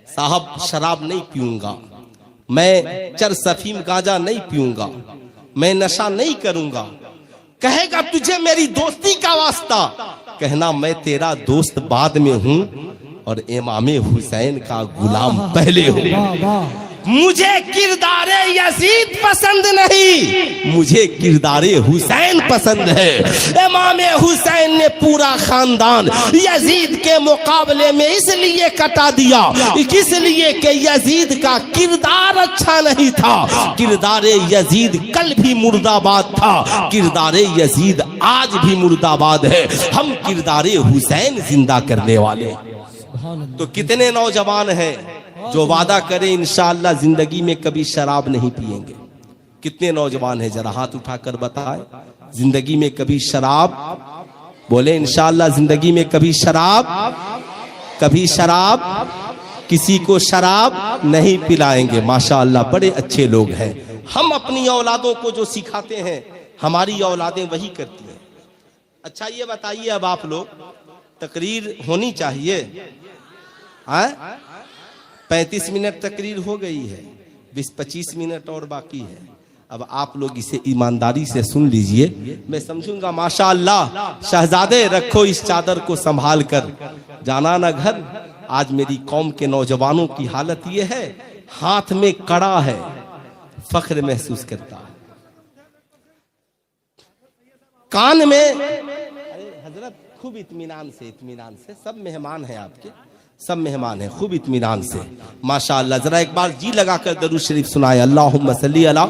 साहब शराब नहीं पीऊंगा, मैं चरस अफीम गांजा नहीं पीऊंगा, मैं नशा नहीं करूंगा। कहेगा तुझे मेरी दोस्ती का वास्ता, कहना मैं तेरा दोस्त बाद में हूं और इमाम हुसैन का गुलाम पहले हूं। वाह वाह। मुझे किरदारे यजीद पसंद नहीं, मुझे किरदारे हुसैन पसंद है। इमाम हुसैन ने पूरा खानदान यजीद के मुकाबले में इसलिए कटा दिया, इसलिए कि यजीद का किरदार अच्छा नहीं था। किरदारे यजीद कल भी मुर्दाबाद था, किरदारे यजीद आज भी मुर्दाबाद है। हम किरदारे हुसैन जिंदा करने वाले। तो कितने नौजवान हैं जो वादा करें इंशाअल्लाह जिंदगी में कभी शराब नहीं पिएंगे? कितने नौजवान हैं जरा हाथ उठाकर बताएं, जिंदगी में कभी शराब? बोले इंशाअल्लाह जिंदगी में कभी शराब, कभी शराब, किसी को शराब नहीं पिलाएंगे। माशाअल्लाह बड़े अच्छे लोग हैं। हम अपनी औलादों को जो सिखाते हैं हमारी औलादें वही करती हैं। अच्छा ये बताइए अब आप लोग, तकरीर होनी चाहिए, 35 मिनट तकरीर हो गई है, 20-25 मिनट और बाकी है। अब आप लोग इसे ईमानदारी से सुन लीजिए, मैं समझूंगा माशाअल्लाह शहजादे रखो इस चादर को संभाल कर, जाना ना घर। आज मेरी कौम के नौजवानों की हालत ये है, हाथ में कड़ा है, फख्र महसूस करता है, कान में, अरे हजरत खूब इत्मीनान से सब मेहमान हैं आपके, सब मेहमान हैं, खूब इत्मीनान से माशाअल्लाह। जरा एक बार जी लगाकर दरूद शरीफ सुनाए, अल्लाहुम्मा सल्ली अला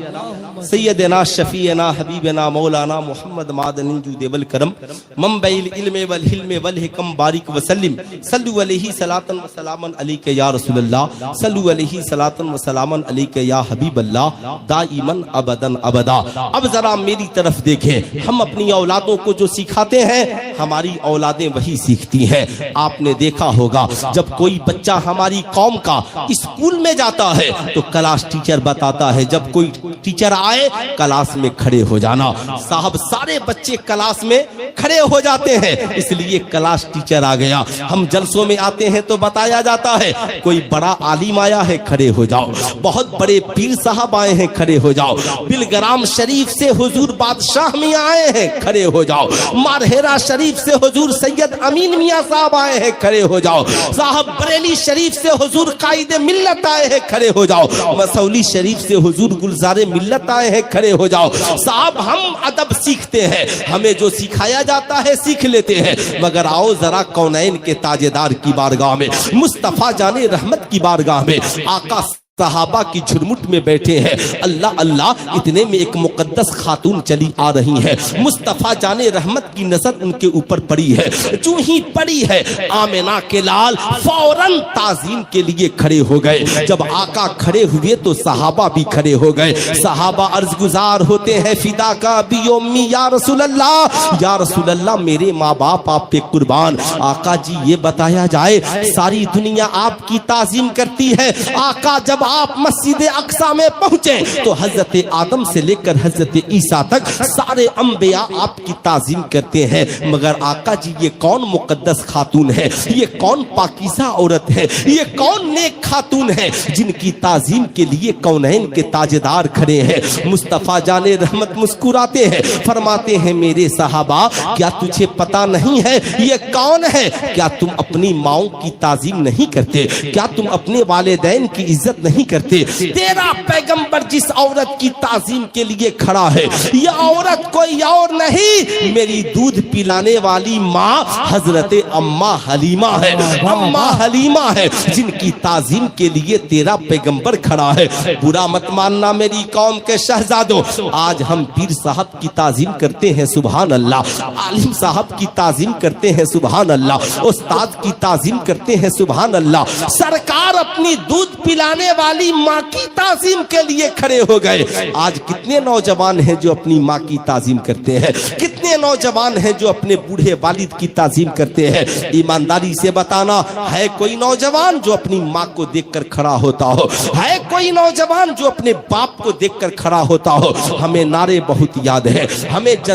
सय्यदना शफीना हबीबना मौलाना मोहम्मद मादनी जुदेबल करम मंबइल इल्म वल हिल्म वल हिकम बारिक वसल्लिम सल्लु अलैहि सलातन व सलामन अलैका या रसूलल्लाह सल्लु अलैहि सलातन व सलामन अलैका या हबीबल्लाह दाइमन अबदन अबदा। अब जरा मेरी तरफ देखें, हम अपनी औलादों को जो सिखाते हैं हमारी औलादें वही सीखती हैं। आपने देखा होगा जब जब कोई बच्चा हमारी कौम का स्कूल में जाता है तो क्लास टीचर बताता है, जब कोई टीचर आए क्लास में खड़े हो जाना। साहब सारे बच्चे क्लास में खड़े हो जाते हैं, इसलिए क्लास टीचर आ गया। हम जलसों में आते हैं तो बताया जाता है, कोई बड़ा आलिम आया है खड़े हो जाओ, बहुत बड़े पीर साहब आए हैं खड़े हो जाओ, बिलग्राम शरीफ से हुजूर बादशाह मियां आए हैं खड़े हो जाओ, मारहेरा शरीफ से हुजूर सैयद अमीन मियां साहब आए हैं खड़े हो जाओ, साहब बरेली शरीफ से हुजूर कायदे मिल्लत आए हैं खड़े हो जाओ, मसौली शरीफ से हुजूर गुलजारे मिल्लत आए हैं खड़े हो जाओ। साहब हम अदब सीखते हैं, हमें जो सिखाया जाता है सीख लेते हैं, मगर आओ जरा कौनैन के ताजेदार की बारगाह में, मुस्तफा जाने रहमत की बारगाह में, आका सहाबा की झुरमुट में बैठे हैं। अल्लाह अल्लाह, इतने में एक मुकद्दस खातून चली आ रही है, मुस्तफा जाने रहमत की नजर उनके ऊपर पड़ी है। जो ही पड़ी है आमिना के लाल फौरन ताजीम के लिए खड़े हो गए। जब आका खड़े हुए तो सहाबा भी खड़े हो गए। सहाबा अर्ज गुजार होते हैं, फिदा का भी उम्मी या रसूल अल्लाह, या रसूल अल्लाह मेरे माँ बाप आप पे कुर्बान। आका जी ये बताया जाए, सारी दुनिया आपकी ताजीम करती है, आका जब आप मस्जिद अक्सा में पहुंचे तो हजरत आदम से लेकर हजरत ईसा तक सारे अंबिया आपकी ताजीम करते हैं, मगर आका जी ये कौन मुकद्दस खातून है, ये कौन पाकीज़ा औरत है, ये कौन नेक खातून है जिनकी ताजीम के लिए कौनैन के ताजेदार खड़े हैं। मुस्तफा जाने रहमत मुस्कुराते हैं, फरमाते हैं मेरे सहाबा क्या तुझे पता नहीं है ये कौन है? क्या तुम अपनी माओ की ताजीम नहीं करते? क्या तुम अपने वालिदैन की इज्जत नहीं करते? तेरा पैगंबर जिस औरत की ताजीम के लिए खड़ा है, ये औरत कोई और नहीं, मेरी दूध पिलाने वाली माँ हजरत अम्मा हलीमा है। अम्मा हलीमा है जिनकी ताजीम के लिए तेरा पैगंबर खड़ा है। बुरा मत मानना मेरी कौम के शहजादों, आज हम पीर साहब की ताजीम करते हैं सुभान अल्लाह, आलिम साहब की ताजीम करते हैं सुभान अल्लाह, उस्ताद की ताजीम करते हैं सुभान अल्लाह। सरकार अपनी दूध पिलाने वाली माँ की ताजीम के लिए खड़े हो गए। आज कितने नौजवान हैं जो अपनी माँ की ताजीम करते हैं, कितने नौजवान हैं जो अपने बूढ़े वालिद की ताजीम करते हैं। ईमानदारी से बताना, है कोई नौजवान जो अपनी माँ को देखकर खड़ा होता हो? है कोई नौजवान जो अपने बाप को देखकर खड़ा होता हो? हमें नारे बहुत याद है,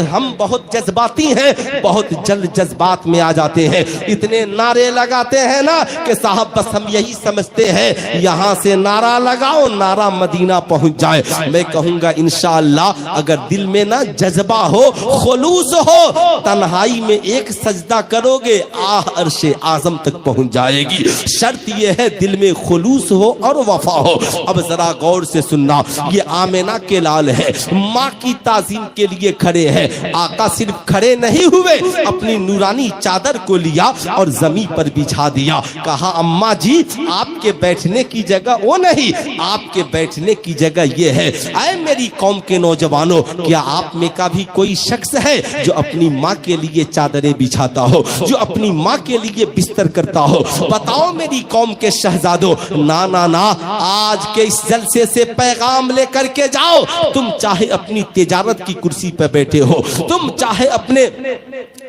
हम बहुत जज्बाती हैं, बहुत जल्द जज्बात में आ जाते हैं, इतने नारे लगाते हैं ना कि साहब बस हम यही समझते हैं यहाँ से नारा लगाओ नारा मदीना पहुंच जाए। मैं कहूंगा इंशाअल्लाह अगर दिल में ना जज्बा हो, खुलूस हो, तन्हाई में एक सजदा करोगे आह अर्शे आजम तक पहुंच जाएगी। शर्त यह है दिल में खुलूस हो और वफा हो। अब जरा गौर से सुनना, ये आमिना के लाल है, माँ की ताजीम के लिए खड़े हैं। आका सिर्फ खड़े नहीं हुए, अपनी नूरानी चादर को लिया और जमीन पर बिछा दिया। कहा अम्मा जी आपके बैठने की जगह वो नहीं, आपके बैठने की जगह ये है। आए मेरी कौम के नौजवानों, क्या आप में का भी कोई शख्स है जो अपनी माँ के लिए चादरें बिछाता हो, जो अपनी माँ के लिए बिस्तर करता हो? बताओ मेरी कौम के शहजादों, ना ना ना, आज के इस जलसे से पैगाम लेकर के जाओ। तुम चाहे अपनी तिजारत की कुर्सी पर बैठे हो, तुम चाहे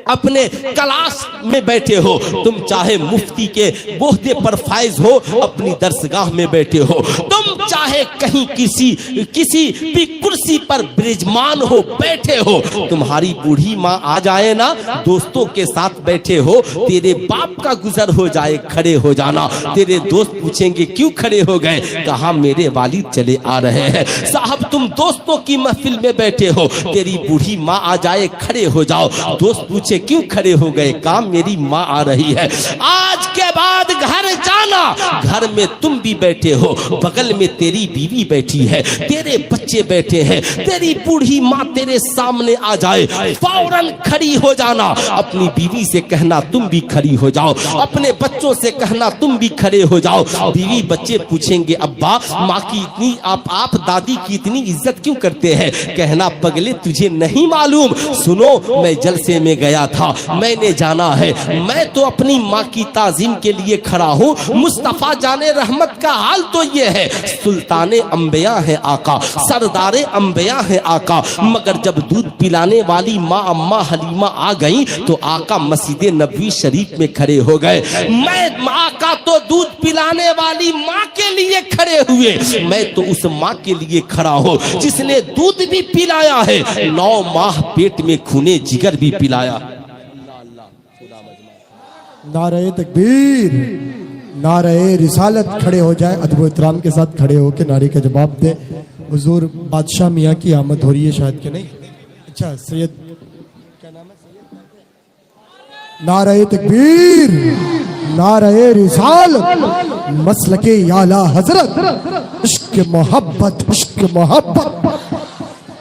अपने क्लास में बैठे हो, तुम चाहे मुफ्ती के बोहदे पर फायज हो, अपनी दरसगाह में बैठे हो, तुम चाहे कहीं किसी भी कुर्सी पर विराजमान हो, बैठे हो, तुम्हारी बूढ़ी माँ आ जाए ना, दोस्तों के साथ बैठे हो, तेरे बाप का गुजर हो जाए, खड़े हो जाना। तेरे दोस्त पूछेंगे क्यों खड़े हो गए? कहा मेरे वालिद चले आ रहे हैं। साहब तुम दोस्तों की महफिल में बैठे हो, तेरी बूढ़ी माँ आ जाए, खड़े हो जाओ। दोस्त पूछे क्यों खड़े हो गए? कहा मेरी माँ आ रही है। आज के बाद घर जाना, घर में तुम भी बैठे हो, बगल में तेरी बीवी बैठी है, तेरे बच्चे बैठे हैं, तेरी बूढ़ी माँ तेरे सामने आ जाए, फौरन खड़ी हो जाना। अपनी बीवी से कहना तुम भी खड़ी हो जाओ, अपने बच्चों से कहना तुम भी खड़े हो जाओ। बीवी बच्चे पूछेंगे अब्बा माँ की इतनी आप दादी की इतनी इज्जत क्यों करते हैं? कहना पगले तुझे नहीं मालूम, सुनो मैं जलसे में गया था, मैंने जाना है। मैं तो अपनी माँ की ताजीम के लिए खड़ा हूँ। मुस्तफा जाने रहमत का हाल तो ये है, सुल्ताने अंबिया है आका, सरदारे अंबिया है आका, मगर जब दूध पिलाने वाली माँ अम्मा हलीमा आ गई तो आका मस्जिद नबवी शरीफ में खड़े हो गए। मैं आका तो दूध पिलाने वाली माँ के लिए खड़े हुए, मैं तो उस माँ के लिए खड़ा हूँ जिसने दूध भी पिलाया है, 9 माह पेट में खूने जिगर भी पिलाया। नारे तकबीर, नारे रिसालत खड़े हो जाए, अदब एहतराम के साथ खड़े होकर नारे का जवाब दे। हुजूर बादशाह मियाँ की आमद हो रही है शायद के नहीं? अच्छा सैयद क्या नाम है? नारे तकबीर, नारे रिसालत, मसलके आला हजरत, इश्क मोहब्बत, इश्क मोहब्बत,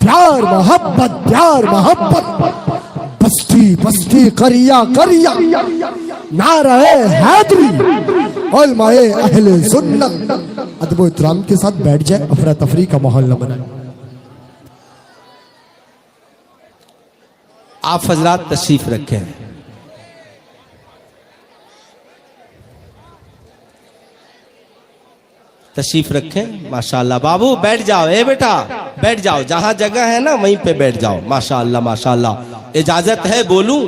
प्यार मोहब्बत, प्यार मोहब्बत, बस्ती बस्ती करिया करिया, नारे हैदरी, उलमाए अहले सुन्नत। अदब इत्तराम के साथ बैठ जाए, अफरा तफरी का माहौल न बनाए। आप हजरात तशरीफ रखें। तशरीफ रखें। माशाअल्लाह बाबू बैठ जाओ, ए बेटा बैठ जाओ, जहां जगह है ना वहीं पे बैठ जाओ। माशाअल्लाह माशाअल्लाह। इजाजत है बोलूं?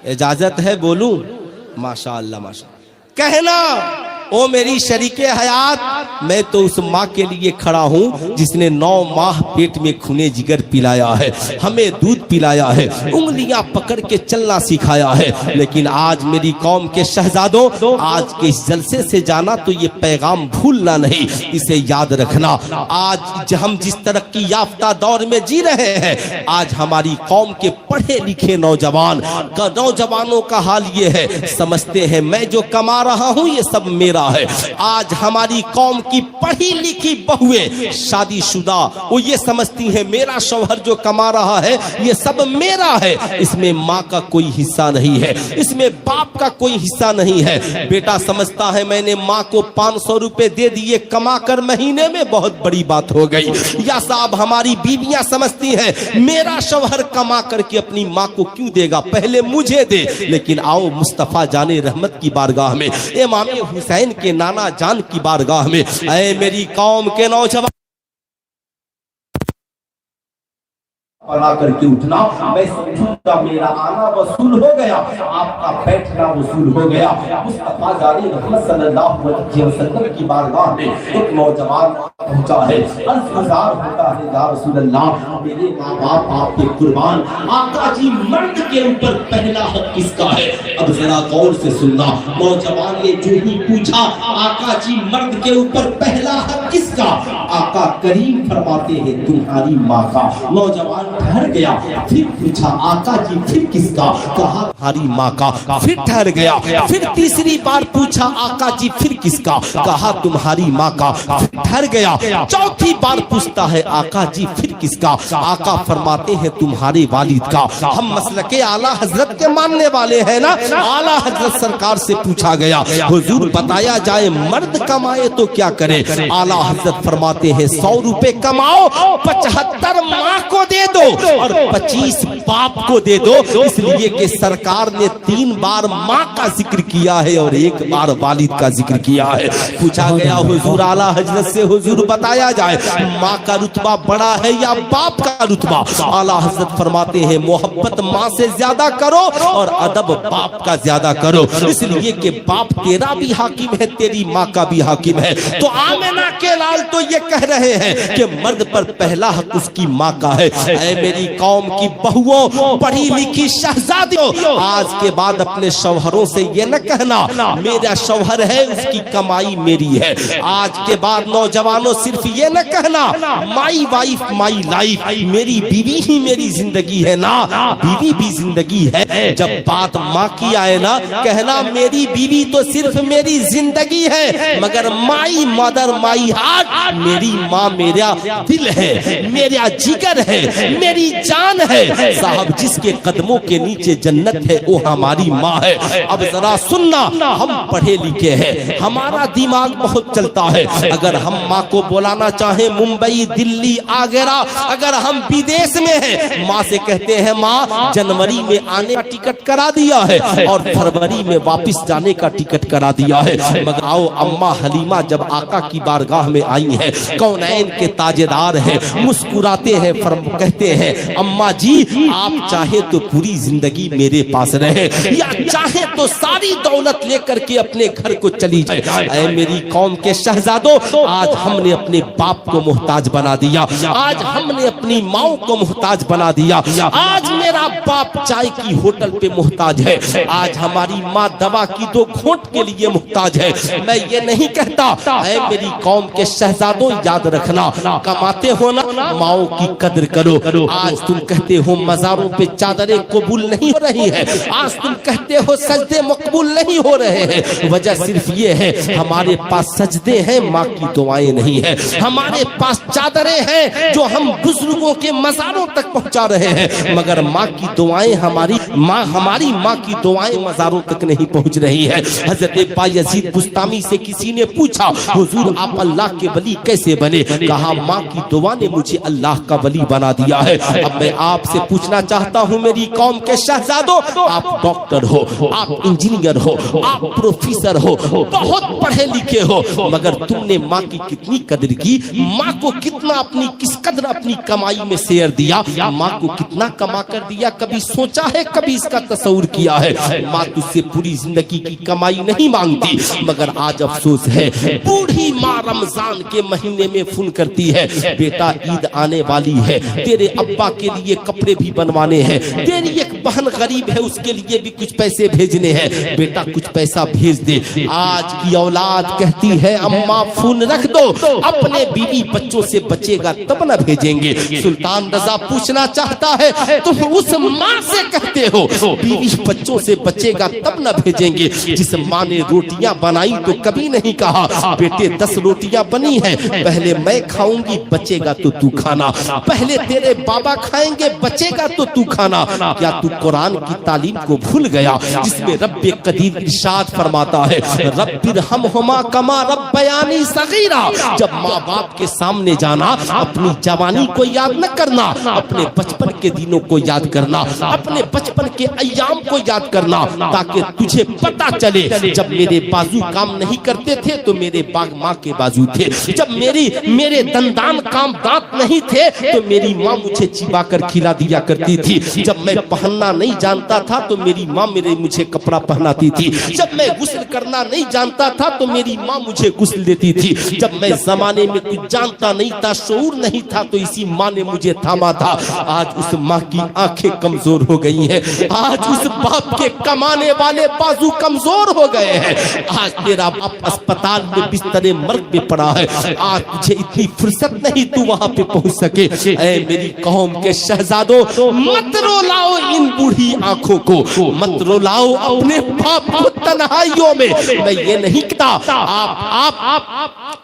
इजाजत है बोलूं? माशाअल्लाह माशाअल्लाह। कहना ओ मेरी शरीके हयात, मैं तो उस माँ के लिए खड़ा हूँ जिसने 9 माह पेट में खूने जिगर पिलाया है, हमें दूध पिलाया है, उंगलियां पकड़ के चलना सिखाया है। लेकिन आज मेरी कौम के शहजादों, आज के इस जलसे से जाना तो ये पैगाम भूलना नहीं, इसे याद रखना। आज हम जिस तरक्की याफ्ता दौर में जी रहे हैं, आज हमारी कौम के पढ़े लिखे नौजवानों का हाल ये है, समझते हैं मैं जो कमा रहा हूँ ये सब मेरा है। आज हमारी कौम की पढ़ी लिखी बहुएं शादीशुदा, वो ये समझती हैं मेरा शौहर जो कमा रहा है ये सब मेरा है, इसमें माँ का कोई हिस्सा नहीं है, इसमें बाप का कोई हिस्सा नहीं है। बेटा समझता है मैंने माँ को 500 रुपए दे दिए कमा कर महीने में, बहुत बड़ी बात हो गई। या साहब हमारी बीवियां समझती हैं मेरा शौहर कमा करके अपनी माँ को क्यों देगा, पहले मुझे दे। लेकिन आओ मुस्तफा जाने रहमत की बारगाह में, इमाम हुसैन के नाना जान की बारगाह में, ऐ मेरी कौम के नौजवान बना करके उठना। मैं समझूंगा मेरा आना वसूल हो गया, आपका बैठना वसूल हो गया। मुस्तफा जाने रहमत सल्लल्लाहु अलैहि वसल्लम की बारगाह में एक नौजवान पहुंचा है, अल्फाजार होता है या रसूल अल्लाह मेरे माँ बाप आपके कुर्बान, आका जी मर्द के ऊपर पहला हक किसका है? अब जरा गौर से सुनना। नौजवान ने जो ही पूछा आका जी मर्द के ऊपर पहला हक किसका? आका करीम फरमाते हैं तुम्हारी माँ का। नौजवान ठहर गया, फिर पूछा आका जी फिर किसका? कहा तुम्हारी माँ का। फिर ठहर गया, फिर तीसरी बार पूछा आका जी फिर किसका? कहा तुम्हारी माँ का। फिर ठहर गया, चौथी बार पूछता है आका जी फिर किसका? आका फरमाते हैं तुम्हारे वालिद का। हम मसलके आला हजरत के मानने वाले हैं ना। आला हजरत सरकार से पूछा गया हुजूर बताया जाए मर्द कमाए तो क्या करे? आला हजरत फरमाते हैं 100 रुपए कमाओ, 75 माँ को दे दो और 25 बाप को दे दो, इसलिए कि सरकार ने 3 बार माँ का जिक्र किया है और 1 बार वालिद का जिक्र किया है। पूछा गया हुजूर आला हजरत से हुजूर बताया जाए माँ का रुतबा बड़ा है या बाप का रुतबा? आला हजरत फरमाते हैं मोहब्बत माँ से ज्यादा करो और अदब बाप का ज्यादा करो, इसलिए कि बाप तेरा भी हाकिम है, तेरी माँ का भी हाकिम है। तो आमिना के लाल तो ये कह रहे हैं कि मर्द पर पहला हक उसकी माँ का है। ऐ मेरी कौम की बहुओं, पढ़ी लिखी शहजादियों, आज के बाद अपने शौहरों से ये न कहना मेरा शौहर है उसकी कमाई मेरी है। आज के बाद नौजवानों सिर्फ ये न कहना माई वाइफ माई लाइफ, मेरी बीवी ही मेरी जिंदगी है ना, बीवी भी जिंदगी है। जब बात माँ की आए ना कहना मेरी बीवी तो सिर्फ मेरी जिंदगी है, मगर माई मदर माई हार्ट, मेरी माँ मेरा दिल है, मेरा जिगर है, मेरी जान है। साहब जिसके कदमों के नीचे जन्नत है वो हमारी माँ है। अब जरा सुनना, हम पढ़े लिखे हैं, हमारा दिमाग बहुत चलता है। अगर हम माँ को बुलाना चाहें मुंबई, दिल्ली, आगरा, अगर हम विदेश में हैं, माँ से कहते हैं माँ जनवरी में आने का टिकट करा दिया है और फरवरी में वापस जाने का टिकट करा दिया है। मगर आओ अम्मा हलीमा जब आका की बारगाह में आई है, कौनैन के ताजेदार है, मुस्कुराते हैं, कहते हैं अम्मा जी आप चाहे तो पूरी जिंदगी मेरे पास रहे या चाहे तो सारी दौलत लेकर के अपने घर को चली जाए। ऐ मेरी कौम के शहजादों, आज हमने अपने बाप को मोहताज बना दिया, आज हमने अपनी माँ को मोहताज बना दिया, आज मेरा बाप चाय की होटल पे मोहताज है, आज हमारी माँ दवा की 2 घूंट के लिए मोहताज है। मैं ये नहीं कहता, ऐ मेरी कौम के शहजादों याद रखना, कमाते हो ना माओ की कदर करो। आज तुम कहते हो मजारों पे चादरें कबूल नहीं हो रही है, आज तुम कहते हो सजदे मकबूल नहीं हो रहे हैं, वजह सिर्फ ये है हमारे पास सजदे हैं, माँ की दुआएं नहीं है। हमारे पास चादरें हैं जो हम बुजुर्गों के मजारों तक पहुंचा रहे हैं, मगर माँ की दुआएं हमारी माँ की दुआएं मजारों तक नहीं पहुंच रही है। हजरत बायजीद बुस्तामी से किसी ने पूछा हुजूर आप अल्लाह के वली कैसे बने? कहा माँ की दुआ ने मुझे अल्लाह का वली बना दिया है। अब मैं आपसे पूछना चाहता हूँ मेरी कौम के शहजादों, आप डॉक्टर हो, आप इंजीनियर हो, आप प्रोफेसर हो, बहुत पढ़े लिखे हो, मगर तुमने माँ की कितनी कदर की? माँ को कितना किस कदर अपनी कमाई में शेयर दिया? माँ को कितना कमा कर दिया? कभी सोचा है, कभी इसका तस्वुर किया है? माँ तुझसे पूरी जिंदगी की कमाई नहीं मांगती, मगर आज अफसोस है बूढ़ी माँ रमजान के महीने में फोन करती है, बेटा ईद आने वाली है, तेरे अब्बा के लिए कपड़े भी बनवाने हैं, तेरी एक बहन गरीब है उसके लिए भी कुछ पैसे भेजने हैं, बेटा कुछ पैसा भेज दे। आज की औलाद कहती है अम्मा फोन रख दो, अपने बीवी बच्चों से बचेगा तब न भेजेंगे। सुल्तान रजा पूछना चाहता है तुम उस माँ से कहते हो बीवी बच्चों से बचेगा तब न भेजेंगे, जिस माँ ने रोटियां बनाई तो कभी नहीं कहा बेटे 10 रोटियां बनी हैं, पहले मैं खाऊंगी बचेगा तो तू खाना, पहले तेरे बाबा खाएंगे बचेगा तो तू खाना। क्या तू कुरान की तालीम को भूल गया जिसमें रब्बे कदीर इरशाद फरमाता है रब्बिरहमहुमा कमा रब्बयानी सगीरा? जब माँ बाप के सामने जाना अपनी जवानी को याद न करना, अपने बचपन के दिनों को याद करना, अपने बचपन के अय्याम को याद करना, ताकि तुझे पता चले जब मेरे बाजू काम नहीं करते थे तो मेरे बाग माँ के बाजू थे, जब मेरे दंदान काम दांत नहीं थे तो मेरी माँ मुझे चिबा कर खिला दिया करती थी, जब मैं पहनना नहीं जानता था तो मेरी माँ मुझे कपड़ा पहनाती थी, जब मैं गुस्ल करना नहीं जानता था तो मेरी माँ मुझे गुस्ल देती थी, जब मैं जमाने में कुछ जानता नहीं था, शऊर नहीं था तो इसी माँ ने मुझे थामा था। आज उस माँ की आंखें कमजोर हो गई हैं, आज उस बाप के कमाने वाले बाजू कमजोर हो गए हैं, आज तेरा बाप अस्पताल में बिस्तरे मर्ग में पड़ा है, आज तुझे इतनी फुर्सत नहीं तू वहां पे पहुंच सके। ऐ मेरी कौम के शहजादों, मत रुलाओ इन बूढ़ी आंखों को, मत रुलाओ अपने बाप को तन्हाइयों में। मैं ये नहीं कहता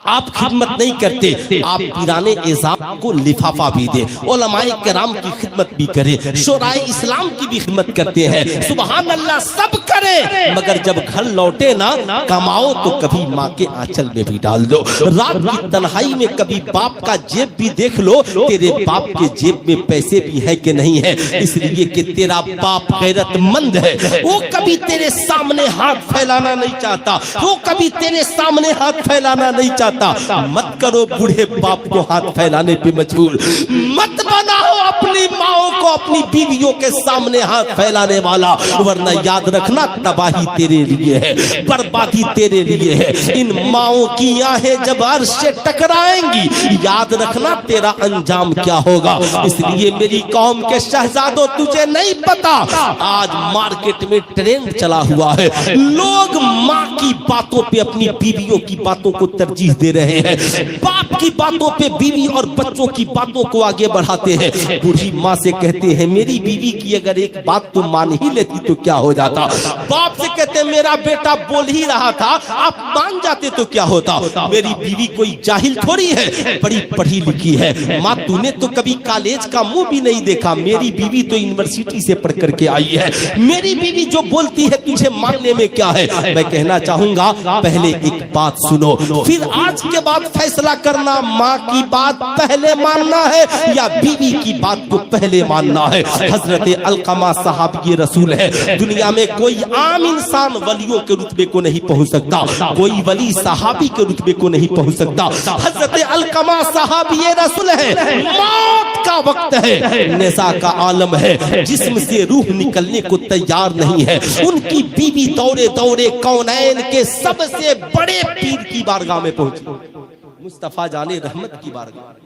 आप खिदमत नहीं करते, आप पीराने इज़ाम को लिफाफा भी दे, उलमाए किराम की खिदमत भी करें, शोराए इस्लाम की भी खिदमत करते हैं, सुभान अल्लाह सब करें, मगर जब घर लौटे ना कमाओ तो कभी माँ के आंचल में भी डाल दो। रात की तन्हाई में कभी बाप का जेब भी देख लो, तेरे बाप के जेब में पैसे भी है कि नहीं है, इसलिए कि तेरा बाप गैरतमंद है, वो कभी तेरे सामने हाथ फैलाना नहीं चाहता, वो कभी तेरे सामने हाथ फैलाना नहीं चाहता। मत करो बूढ़े बाप को हाथ फैलाने पे मजबूर, मत बनाओ अपनी माओ को अपनी बीवियों के सामने हाथ फैलाने वाला, वरना याद रखना तबाही तेरे लिए है, बर्बादी तेरे लिए है। इन माओ की आहें जब अर्श से टकराएंगी, याद रखना तेरा अंजाम क्या होगा। इसलिए मेरी कौम के शहजादों, तुझे नहीं पता आज मार्केट में ट्रेंड चला हुआ है, लोग माँ की बातों पे अपनी बीवियों की बातों को तरजीह दे रहे हैं, बाप की बातों पे बीवी और बच्चों की बातों को आगे बढ़ाते हैं। बूढ़ी माँ से कहते कहते हैं मेरी बीवी की अगर एक बात तुम मान ही लेती तो क्या हो जाता। बाप से कहते हैं मेरा बेटा बोल ही रहा था, आप मान जाते तो क्या होता। मेरी बीवी कोई जाहिल थोड़ी है, बड़ी पढ़ी लिखी है। माँ तूने तो कभी कॉलेज का मुंह भी नहीं देखा, मेरी बीवी तो यूनिवर्सिटी से पढ़ करके आई है। मेरी बीवी जो बोलती है तुझे मानने में क्या है। मैं कहना चाहूंगा पहले एक बात सुनो, फिर आज के बाद फैसला करना माँ की बात पहले मानना है या बीवी की बात को पहले मानना है। हजरत अलकमा साहब ये रसूल है। दुनिया में कोई आम इंसान वलियों के रुतबे को नहीं पहुंच सकता, कोई वली सहाबी के रुतबे को नहीं पहुंच सकता। हजरत अलकमा साहब ये रसूल है। मौत का वक्त है, निसा का आलम है, जिस्म से रूह निकलने को तैयार नहीं है। उनकी बीवी दौड़े दौड़े कौनैन के सबसे बड़े पीर की बारगाह में पहुंची, मुस्तफा जाने रहमत की बारगाह,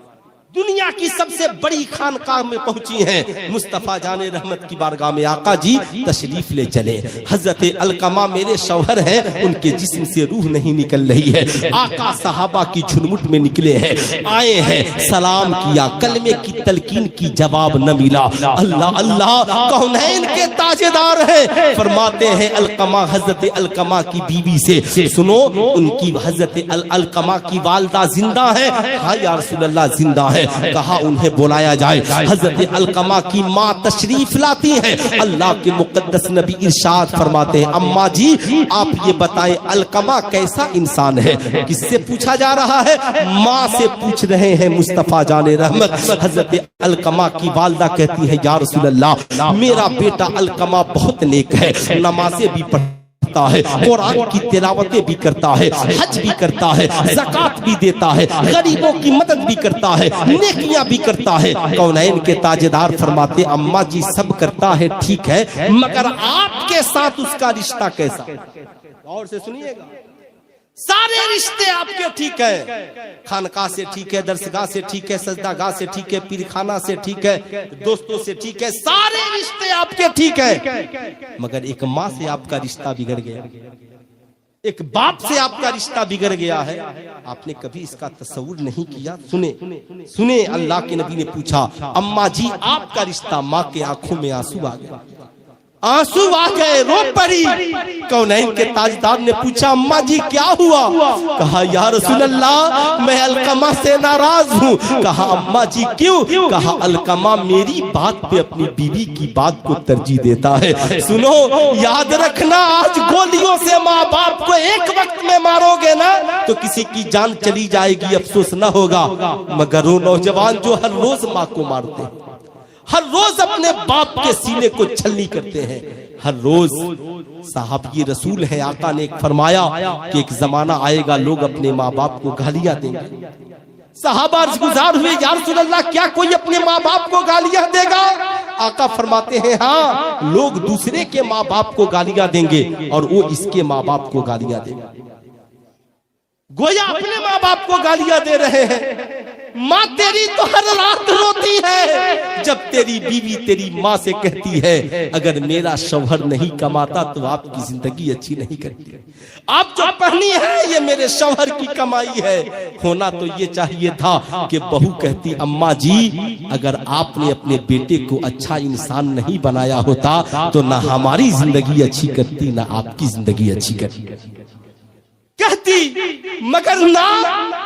दुनिया की सबसे बड़ी खानकाह में पहुंची हैं। मुस्तफा जाने रहमत की बारगाह में आका जी तशरीफ ले चले। हजरत अलकमा मेरे शौहर हैं, उनके जिस्म से रूह नहीं निकल रही है। आका सहाबा की झुनमुट में निकले हैं, आए हैं, सलाम किया, कलमे की तलकीन की जवाब न मिला। अल्लाह अल्लाह कौनैन के ताजेदार हैं। फरमाते हैं अलकमा हजरत अलकमा की बीवी से, सुनो उनकी हजरत अलकमा की वालदा जिंदा है। हाँ या रसूल अल्लाह जिंदा है। कहा उन्हें बुलाया जाए। हजरत अलकमा की माँ तशरीफ लाती हैं। अल्लाह के मुकद्दस नबी इरशाद फरमाते हैं, अम्मा जी आप ये बताएं अलकमा कैसा इंसान है। किससे पूछा जा रहा है? माँ से पूछ रहे हैं मुस्तफा जाने रहमत। हजरत अलकमा की वालदा कहती है या रसूल अल्लाह मेरा बेटा अलकमा बहुत नेक है, नमाज़ें भी है, कुरान की तिलावतें भी करता है, हज भी करता है, ज़कात भी देता है, गरीबों की मदद भी करता है, नेकियां भी करता है। कौनैन के ताजेदार फरमाते अम्मा जी सब करता है ठीक है, मगर आपके साथ उसका रिश्ता कैसा? और से सुनिएगा, सारे रिश्ते आपके ठीक है, खानका से ठीक है, दरसगाह से ठीक है, सजदागाह से ठीक है, पीरखाना से ठीक है, दोस्तों से ठीक है, सारे रिश्ते आपके ठीक है, मगर एक माँ से आपका रिश्ता बिगड़ गया, एक बाप से आपका रिश्ता बिगड़ गया है। आपने कभी इसका तस्वुर नहीं किया। सुने सुने, अल्लाह के नबी ने पूछा अम्मा जी आपका रिश्ता, माँ के आंखों में आंसू आ गए, आंसू आ गए, रो पड़ी। कौनैन के ताजदार ने पूछा अम्मा जी क्या हुआ? कहा या रसूल अल्लाह मैं अलकमा से नाराज हूँ। कहा अम्मा जी क्यों? कहा अलकमा मेरी बात पे अपनी बीवी की बात को तरजीह देता है। सुनो याद रखना, आज गोलियों से माँ बाप को एक वक्त में मारोगे ना तो किसी की जान चली जाएगी, अफसोस न होगा। मगर वो नौजवान जो हर रोज माँ को मारते हैं, हर रोज अपने बाप के सीने को छलनी करते हैं, हर रोज साहब ये रसूल है। आका ने एक फरमाया कि एक जमाना आएगा लोग अपने माँ बाप को गालियां देंगे। साहबा गुजार हुए या रसूल अल्लाह क्या कोई अपने माँ बाप को गालियां देगा? आका फरमाते हैं हाँ, लोग दूसरे के माँ बाप को गालियां देंगे और वो इसके माँ बाप को गालियां देगा। गोया अपने माँ बाप को गालियां दे रहे हैं। माँ तेरी तो हर रात रोती है जब तेरी बीवी तेरी माँ से कहती है अगर मेरा शौहर नहीं कमाता तो आपकी जिंदगी अच्छी नहीं करती, आप जो पहनी है ये मेरे शौहर की कमाई है। होना तो ये चाहिए था कि बहू कहती अम्मा जी अगर आपने अपने बेटे को अच्छा इंसान नहीं बनाया होता तो ना हमारी जिंदगी अच्छी करती ना आपकी जिंदगी अच्छी करती कहती। मगर ना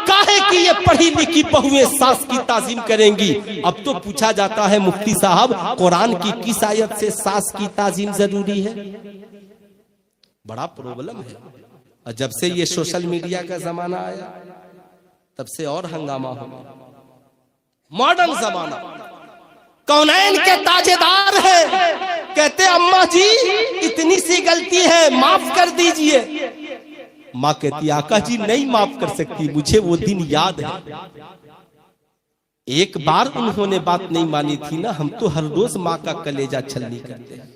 काहे कि ये पढ़ी लिखी बहुएं सास की ताजीम करेंगी। अब तो पूछा जाता है मुफ्ती साहब कुरान की किस आयत से सास की ताजीम जरूरी है? बड़ा प्रॉब्लम है। और जब से ये सोशल मीडिया का जमाना आया तब से और हंगामा हो गया। मॉडर्न जमाना, कौनैन के ताजेदार है, कहते अम्मा जी इतनी सी गलती है माफ कर दीजिए। माँ कहती आका जी नहीं माफ कर सकती, मुझे वो दिन याद है। एक बार उन्होंने बात नहीं मानी थी ना, हम तो हर रोज माँ का कलेजा छलनी करते हैं,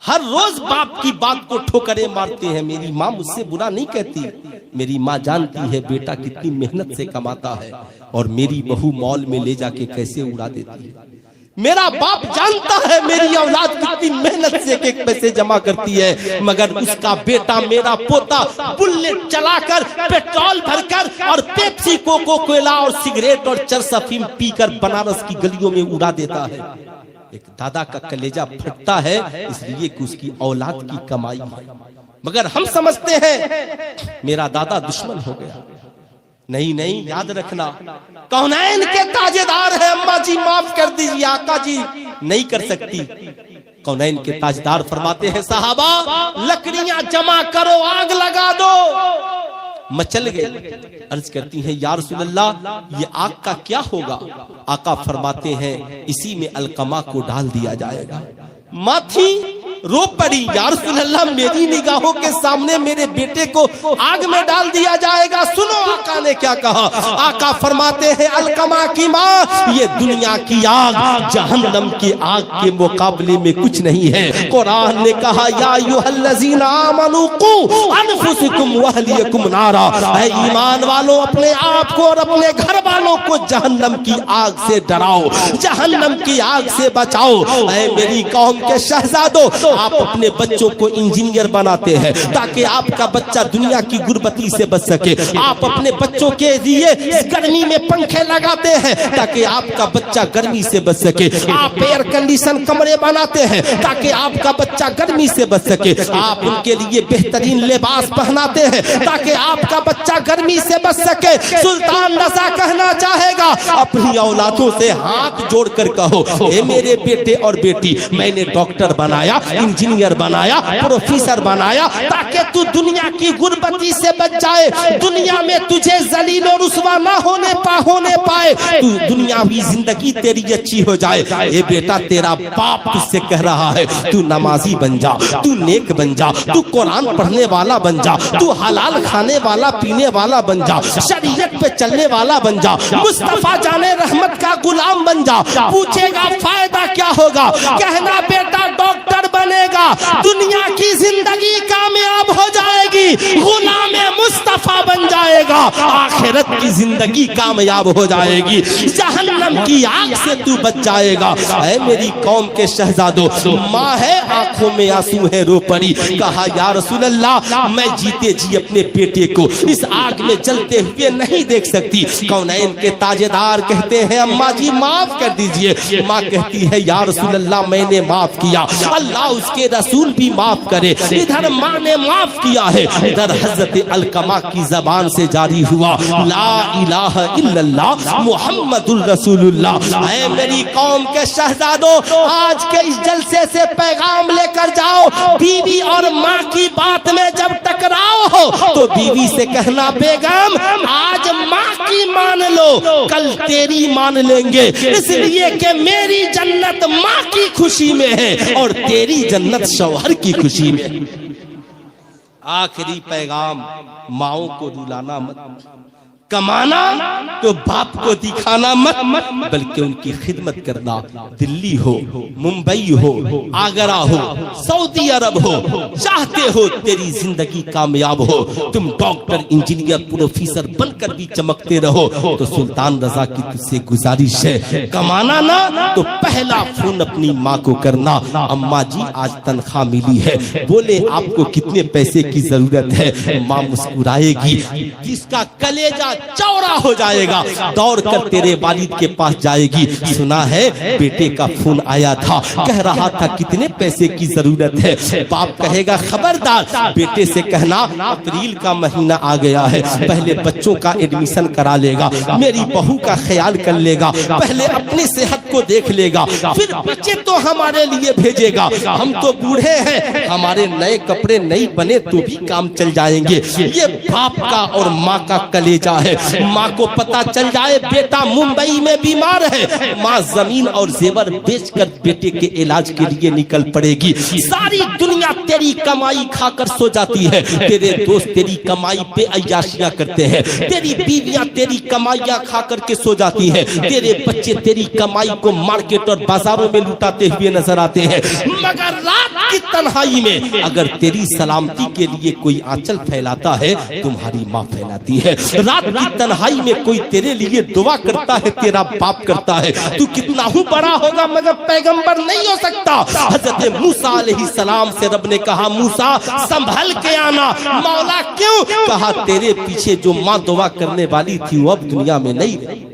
हर रोज बाप की बात को ठोकरे मारते हैं। मेरी माँ मुझसे बुरा नहीं कहती, मेरी माँ जानती है बेटा कितनी मेहनत से कमाता है और मेरी बहू मॉल में ले जाके कैसे उड़ा देती है। मेरा बाप जानता है मेरी औलाद कितनी मेहनत से एक पैसे जमा करती है, मगर उसका बेटा मेरा पोता बुलेट चलाकर पेट्रोल भरकर और पेप्सी कोको कोला और सिगरेट और चरस अफीम पीकर बनारस की गलियों में उड़ा देता है। एक दादा का कलेजा फटता है इसलिए कि उसकी औलाद की कमाई है, मगर हम समझते हैं मेरा दादा दुश्मन हो गया। नहीं नहीं, याद रखना, कौनैन के ताजेदार है। अम्मा जी माफ कर दीजिए, आका जी नहीं कर सकती। कौनैन के ताजदार फरमाते हैं साहबा लकड़ियां जमा करो, आग लगा दो। मचल गए। अर्ज करती हैं या रसूल अल्लाह ये आग का क्या होगा? आका फरमाते हैं इसी में अलकमा को डाल दिया जाएगा। माथी रो पड़ी, या रसूल अल्लाह मेरी निगाहों के सामने मेरे बेटे को आग में डाल दिया जाएगा। सुनो आका ने क्या कहा। आका फरमाते हैं अलकमा की माँ ये दुनिया की आग जहन्नम की आग के मुकाबले में कुछ नहीं है। कुरान ने कहा या अय्युहल्लज़ीना आमनू कू अनफुसकुम व अहलियकुम नारा, ऐ ईमान वालों अपने आप को और अपने घर वालों को जहन्नम की आग से डराओ, जहन्नम की आग से बचाओ। ऐ मेरी कौम के शहजादों आप अपने बच्चों को इंजीनियर बनाते हैं ताकि आपका बच्चा दुनिया की गुर्बती से बच सके। आप अपने बच्चों के लिए गर्मी में पंखे लगाते हैं ताकि आपका बच्चा गर्मी से बच सके। आप एयर कंडीशन कमरे बनाते हैं ताकि आपका बच्चा गर्मी से बच सके। आप उनके लिए बेहतरीन लिबास पहनाते हैं ताकि आपका बच्चा गर्मी से बच सके। सुल्तान रज़ा कहना चाहेगा अपनी औलादों से हाथ जोड़कर कहो ए मेरे बेटे और बेटी मैंने डॉक्टर बनाया, इंजीनियर बनाया, प्रोफेसर बनाया ताकि तू दुनिया की गुर्बती से बच जाए, दुनिया में तुझे जलील और रुसवा ना होने पाए, तू दुनियावी जिंदगी तेरी अच्छी हो जाए। ये बेटा तेरा बाप तुझसे कह रहा है तू नमाजी बन जा, तू नेक बन जा, तू कुरान पढ़ने वाला बन जा, तू हलाल खाने वाला पीने वाला बन जा, शरीयत पे चलने वाला बन जा, मुस्तफा जाने रहमत का गुलाम बन जा। पूछेगा फायदा क्या होगा? कहना बेटा डॉक्टर बनेगा, दुनिया की जिंदगी कामयाब हो जाएगी, गुलाम मुस्तफा बन जाएगा, आखिरत की जिंदगी कामयाब हो जाएगी, जहन्नम की आग से तू बच जाएगा। ऐ मेरी कौम के शहजादों माँ है आंखों में आंसू है रो पड़ी। कहा या रसूल अल्लाह मैं जीते जी अपने बेटे को इस आग में जलते हुए नहीं देख सकती। कौनैन के ताजेदार कहते हैं अम्मा जी माफ कर दीजिए। माँ कहती है या रसूल अल्लाह मैंने माफ किया, अल्लाह उसके रसूल भी माफ करे। इधर माँ ने माफ किया है, इधर हजरत अलकमा की जबान से जारी हुआ ला इलाहा इल्लल्लाह मुहम्मदुर रसूलुल्लाह। ऐ मेरी कौम के शहजादों आज के इस जलसे से पैगाम लेकर जाओ, बीवी और माँ की बात में जब टकराव हो तो बीवी से कहना बेगम आज माँ की मान लो कल तेरी मान लेंगे, इसलिए कि मेरी जन्नत माँ की खुशी में है और तेरी जन्नत शौहर की खुशी में। आखिरी पैगाम माओ को रुलाना मत, कमाना तो बाप को दिखाना मत, बल्कि उनकी खिदमत करना। दिल्ली हो, मुंबई हो, आगरा हो, सऊदी अरब हो, चाहते हो तेरी जिंदगी कामयाब हो, तुम डॉक्टर इंजीनियर प्रोफेसर बनकर भी चमकते रहो, तो सुल्तान रजा की तुझसे गुजारिश है कमाना ना तो पहला फोन अपनी माँ को करना। अम्मा जी आज तनख्वाह मिली है, बोले आपको कितने पैसे की जरूरत है। माँ मुस्कुराएगी, जिसका कलेजा चौड़ा हो जाएगा दौड़ कर तेरे वालिद के पास जाएगी। सुना है बेटे का फोन आया था, कह रहा था कितने पैसे की जरूरत है। बाप कहेगा खबरदार, बेटे से कहना अप्रैल का महीना आ गया है, पहले बच्चों का एडमिशन करा लेगा, मेरी बहू का ख्याल कर लेगा, पहले अपनी सेहत को देख लेगा, फिर बच्चे तो हमारे लिए भेजेगा। हम तो बूढ़े हैं, हमारे नए कपड़े नहीं बने तो भी काम चल जाएंगे। ये बाप का और माँ का कलेजा है। माँ को पता चल जाए बेटा मुंबई में बीमार है, माँ जमीन और जेवर बेचकर बेटे के इलाज के लिए निकल पड़ेगी। सारी दुनिया तेरी कमाई खाकर सो जाती है, तेरे दोस्त तेरी कमाई पे अय्याशियां करते हैं, तेरी बीवियां तेरी कमाइयां खा करके सो जाती है, तेरे बच्चे तेरी कमाई को मार्केट और बाजारों में लुटाते हुए नजर आते हैं। मगर रात की तन्हाई में अगर तेरी सलामती के लिए कोई आंचल फैलाता है, तुम्हारी माँ फैलाती है। रात की तन्हाई में कोई तेरे लिए दुआ करता है, तेरा बाप करता है। तू कितना ही बड़ा होगा मगर पैगंबर नहीं हो सकता। हजरत मूसा अलैहिस्सलाम से रब ने कहा मूसा संभल के आना। मौला क्यों? कहा तेरे पीछे जो माँ दुआ करने वाली थी वो अब दुनिया में नहीं रही,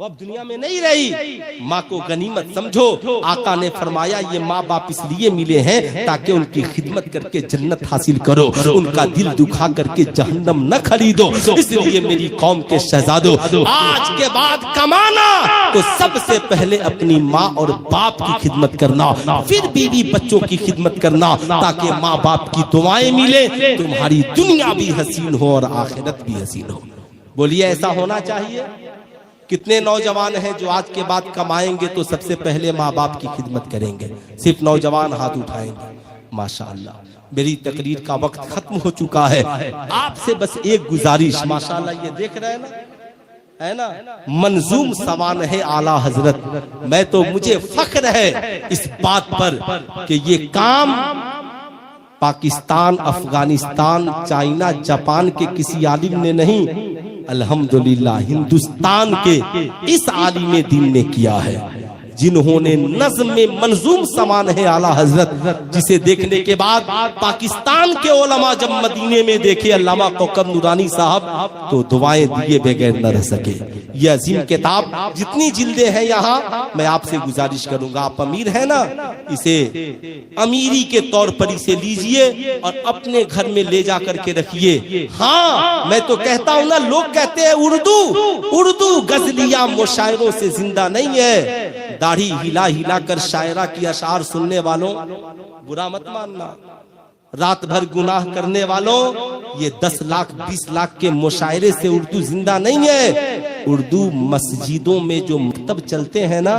वो अब दुनिया में नहीं रही। माँ को गनीमत समझो। आका ने फरमाया ये माँ बाप इसलिए मिले हैं ताकि उनकी खिदमत करके जन्नत हासिल करो, उनका दिल दुखा करके जहन्नम न खरीदो। इसलिए मेरी कौम के शहजादों, आज के बाद कमाना तो सबसे पहले अपनी माँ और बाप की खिदमत करना, फिर बीवी बच्चों की खिदमत करना, ताकि माँ बाप की दुआएं मिले, तुम्हारी दुनिया भी हसीन हो और आखिरत भी हसीन हो। बोलिए ऐसा होना चाहिए। कितने नौजवान हैं जो आज के बाद कमाएंगे तो सबसे पहले माँ बाप की खिदमत करेंगे? सिर्फ नौजवान हाथ उठाएंगे। माशाअल्लाह, मेरी तकरीर का वक्त खत्म हो चुका है। आपसे बस एक गुजारिश, माशाअल्लाह ये देख रहे हैं ना, है ना, मंजूम सवान है आला हजरत। मैं तो मुझे फख्र है इस बात पर कि ये काम पाकिस्तान, अफगानिस्तान, चाइना, जापान के किसी आलिम ने नहीं, अल्हम्दुलिल्लाह हिंदुस्तान के इस आलिम दीन ने किया है, जिन्होंने नज़्म में मंजूम समान है आला हजरत, जिसे देखने के बाद पाकिस्तान के उलमा जब मदीने में देखे अल्लामा कौकब नूरानी साहब तो दुआएं दिए बगैर न रह सके। ये अजीम किताब जितनी जिल्दे हैं यहाँ, मैं आपसे गुजारिश करूंगा, आप अमीर है ना, इसे अमीरी के तौर पर इसे लीजिए और अपने घर में ले जा करके रखिए। हाँ, मैं तो कहता हूँ ना, लोग कहते हैं उर्दू गजलियां मुशायरों से जिंदा नहीं है। दाढ़ी हिला हिला कर शायरा की अशार सुनने वालों, बुरा मत मानना। रात भर गुनाह करने वालों, ये 10 लाख 20 लाख के मुशायरे से उर्दू जिंदा नहीं है। उर्दू मस्जिदों में जो मकतब चलते हैं ना,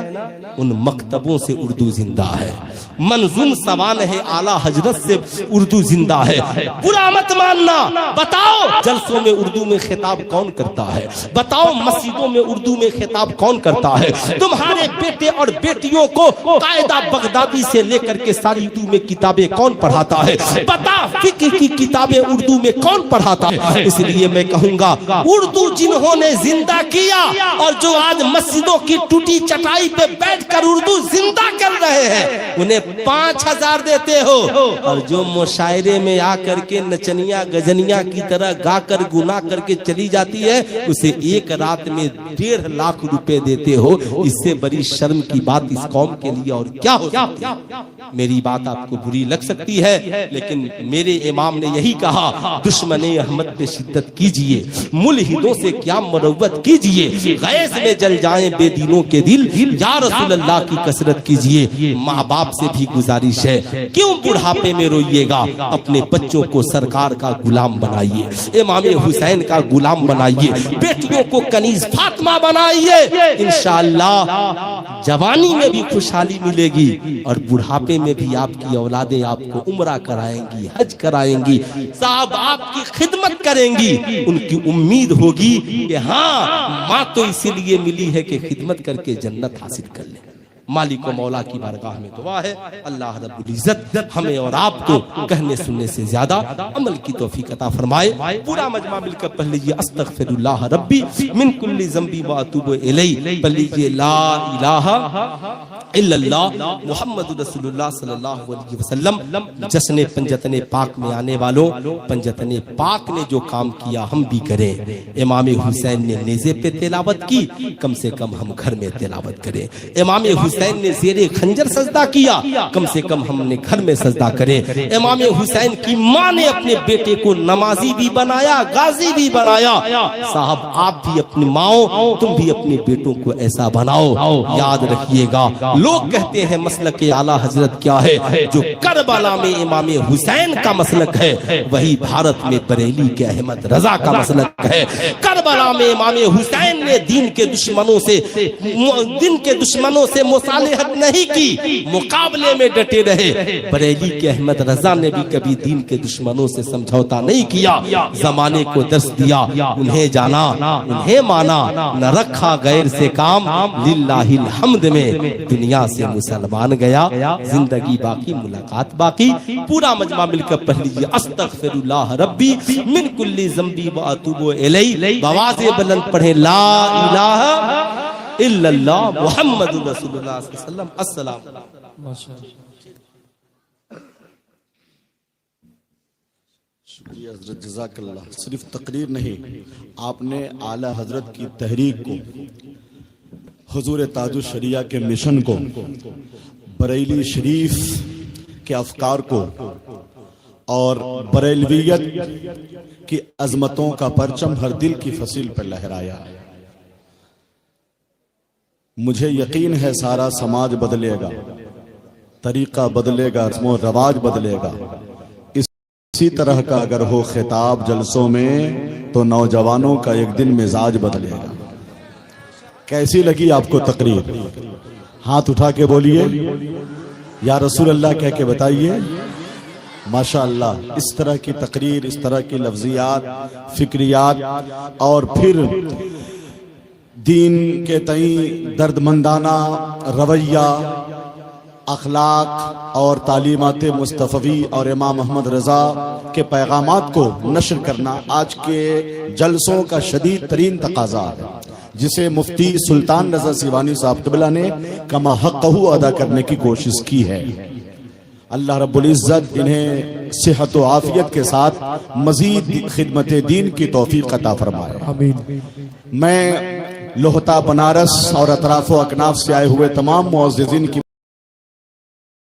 उन मकतबों से उर्दू जिंदा है। मंजूम सवान है आला हजरत से उर्दू जिंदा है। बुरा मत मानना। बताओ जलसों में उर्दू में खिताब कौन करता है? बताओ मस्जिदों में उर्दू में खिताब कौन करता है? तुम्हारे बेटे और बेटियों को कायदा बगदादी से लेकर के सारी उर्दू में किताबें कौन पढ़ाता है? बता, फिक्र की किताबें उर्दू में कौन पढ़ाता है? इसलिए मैं कहूंगा, उर्दू जिन्होंने जिंदा किया और जो आज मस्जिदों की टूटी चटाई पे बैठकर उर्दू जिंदा कर रहे हैं, उन्हें 5000 देते हो, और जो मुशायरे में आकर के नचनिया गजनिया की तरह गाकर गुनाह करके चली जाती है, उसे एक रात में 1.5 लाख रुपए देते हो। इससे बड़ी शर्म की बात इस कौम के लिए और क्या हो सकती है? मेरी बात आपको बुरी लग सकती है, लेकिन मेरे इमाम ने यही कहा, दुश्मने अहमद पे शिद्दत कीजिए, मुल्हिदों से क्या मुरव्वत कीजिए, गैस में जल जाएं बेदीनों के दिल, या रसूल अल्लाह की कसरत कीजिए। माँ बाप से भी गुजारिश है, क्यों बुढ़ापे में रोइएगा? अपने बच्चों को सरकार का गुलाम बनाइए, इमाम हुसैन का गुलाम बनाइए, बेटियों को कनीज फातिमा बनाइए। इंशाअल्लाह जवानी में भी खुशहाली मिलेगी और बुढ़ापे में भी आपकी औलादें आपको उम्रा कराएंगी, हज कराएंगी, साहब आपकी खिदमत करेंगी। उनकी उम्मीद होगी कि हाँ, माँ तो इसीलिए मिली है कि खिदमत करके जन्नत हासिल कर ले। मालिक व मौला की बारगाह में दुआ है, अल्लाह रब्बुल इज्जत हमें और आपको कहने सुनने से ज्यादा अमल की तौफीक अता फरमाए। पूरा मजमा मिलकर पढ़ लीजिए, अस्तगफिरुल्लाह रब्बी मिन कुल्ली ज़ंबी व अतूबु इलैहि। पढ़ लीजिए ला इलाहा इल्लल्लाह मुहम्मदुर रसूलुल्लाह सल्लल्लाहु अलैहि वसल्लम। जश्न पंजतने पाक में आने वालों, पंजतने पाक ने जो काम किया हम भी करें। इमाम हुसैन ने नेज़े पे तिलावत की, कम से कम हम घर में तिलावत करें। इमाम हुसैन ने ज़ेरे खंजर सजदा किया, कम से कम हमने घर में सजदा करें। इमाम हुसैन की माँ ने अपने बेटे को नमाजी भी बनाया, गाजी भी बनाया। साहब आप भी अपनी माओ, तुम भी अपने बेटों को ऐसा बनाओ। याद रखिएगा, लोग कहते हैं मसलक आला हजरत क्या है? जो करबला में इमाम हुसैन का मसलक है, वही भारत में बरेली के अहमद रजा का मसलक है। करबला में इमाम हुसैन ने दीन के दुश्मनों से मुसालिहत नहीं की, मुकाबले में डटे रहे। बरेली के अहमद रजा ने भी कभी दीन के दुश्मनों से समझौता नहीं किया, जमाने को दर्स दिया, उन्हें जाना, उन्हें माना, न रखा गैर से काम। लिल्लाहिल हम्द में दुनिया से मुसलमान गया, जिंदगी बाकी मुलाकात बाकी। पूरा मजमा मिलकर पढ़ लीजिए, अस्तगफिरुल्लाह रब्बी मिन कुल्ली ज़ंबी व अतूबु इलैहि। आवाज़े बुलंद पढ़े, ला इलाहा इल्लल्लाह मुहम्मदुर रसूलुल्लाह सल्लल्लाहु अलैहि वसल्लम। अस्सलाम। शुक्रिया हजरत, जज़ाकल्लाह। सिर्फ तकरीर नहीं, आपने आला हजरत की तहरीक को हुजूर ताजुल शरिया के मिशन को, बरेली शरीफ के अफकार को और बरेलवियत की अजमतों का परचम हर दिल की फसील पर लहराया। मुझे यकीन है सारा समाज बदलेगा, तरीका बदलेगा, रस्मो रवाज बदलेगा। इसी तरह का अगर हो खिताब जलसों में तो नौजवानों का एक दिन मिजाज बदलेगा। कैसी लगी आपको तकरीर? हाथ उठा के बोलिए या रसूल अल्लाह कह के बताइए। माशाअल्लाह, इस तरह की तकरीर, इस तरह की लफ्जियात, फिक्रियात और फिर दीन के तई दर्दमंदाना रवैया, अखलाक और तालीमात मुस्तफ़वी और इमाम अहमद रजा के पैगामात को नशर करना आज के जलसों का शदीद तरीन तकाजा है, जिसे मुफ्ती सुल्तान रजा सिवानी साहब क़िबला ने कमा हक़्क़हू अदा करने की कोशिश की है। अल्लाह रब्बुल इज़्ज़त इन्हें सेहत व आफियत के साथ मजीद खिदमत दीन की तौफीक अता फरमाए। आमीन। मैं लोहता बनारस और अतराफ़ व अकनाफ से आए हुए तमाम मुअज़्ज़िज़ीन की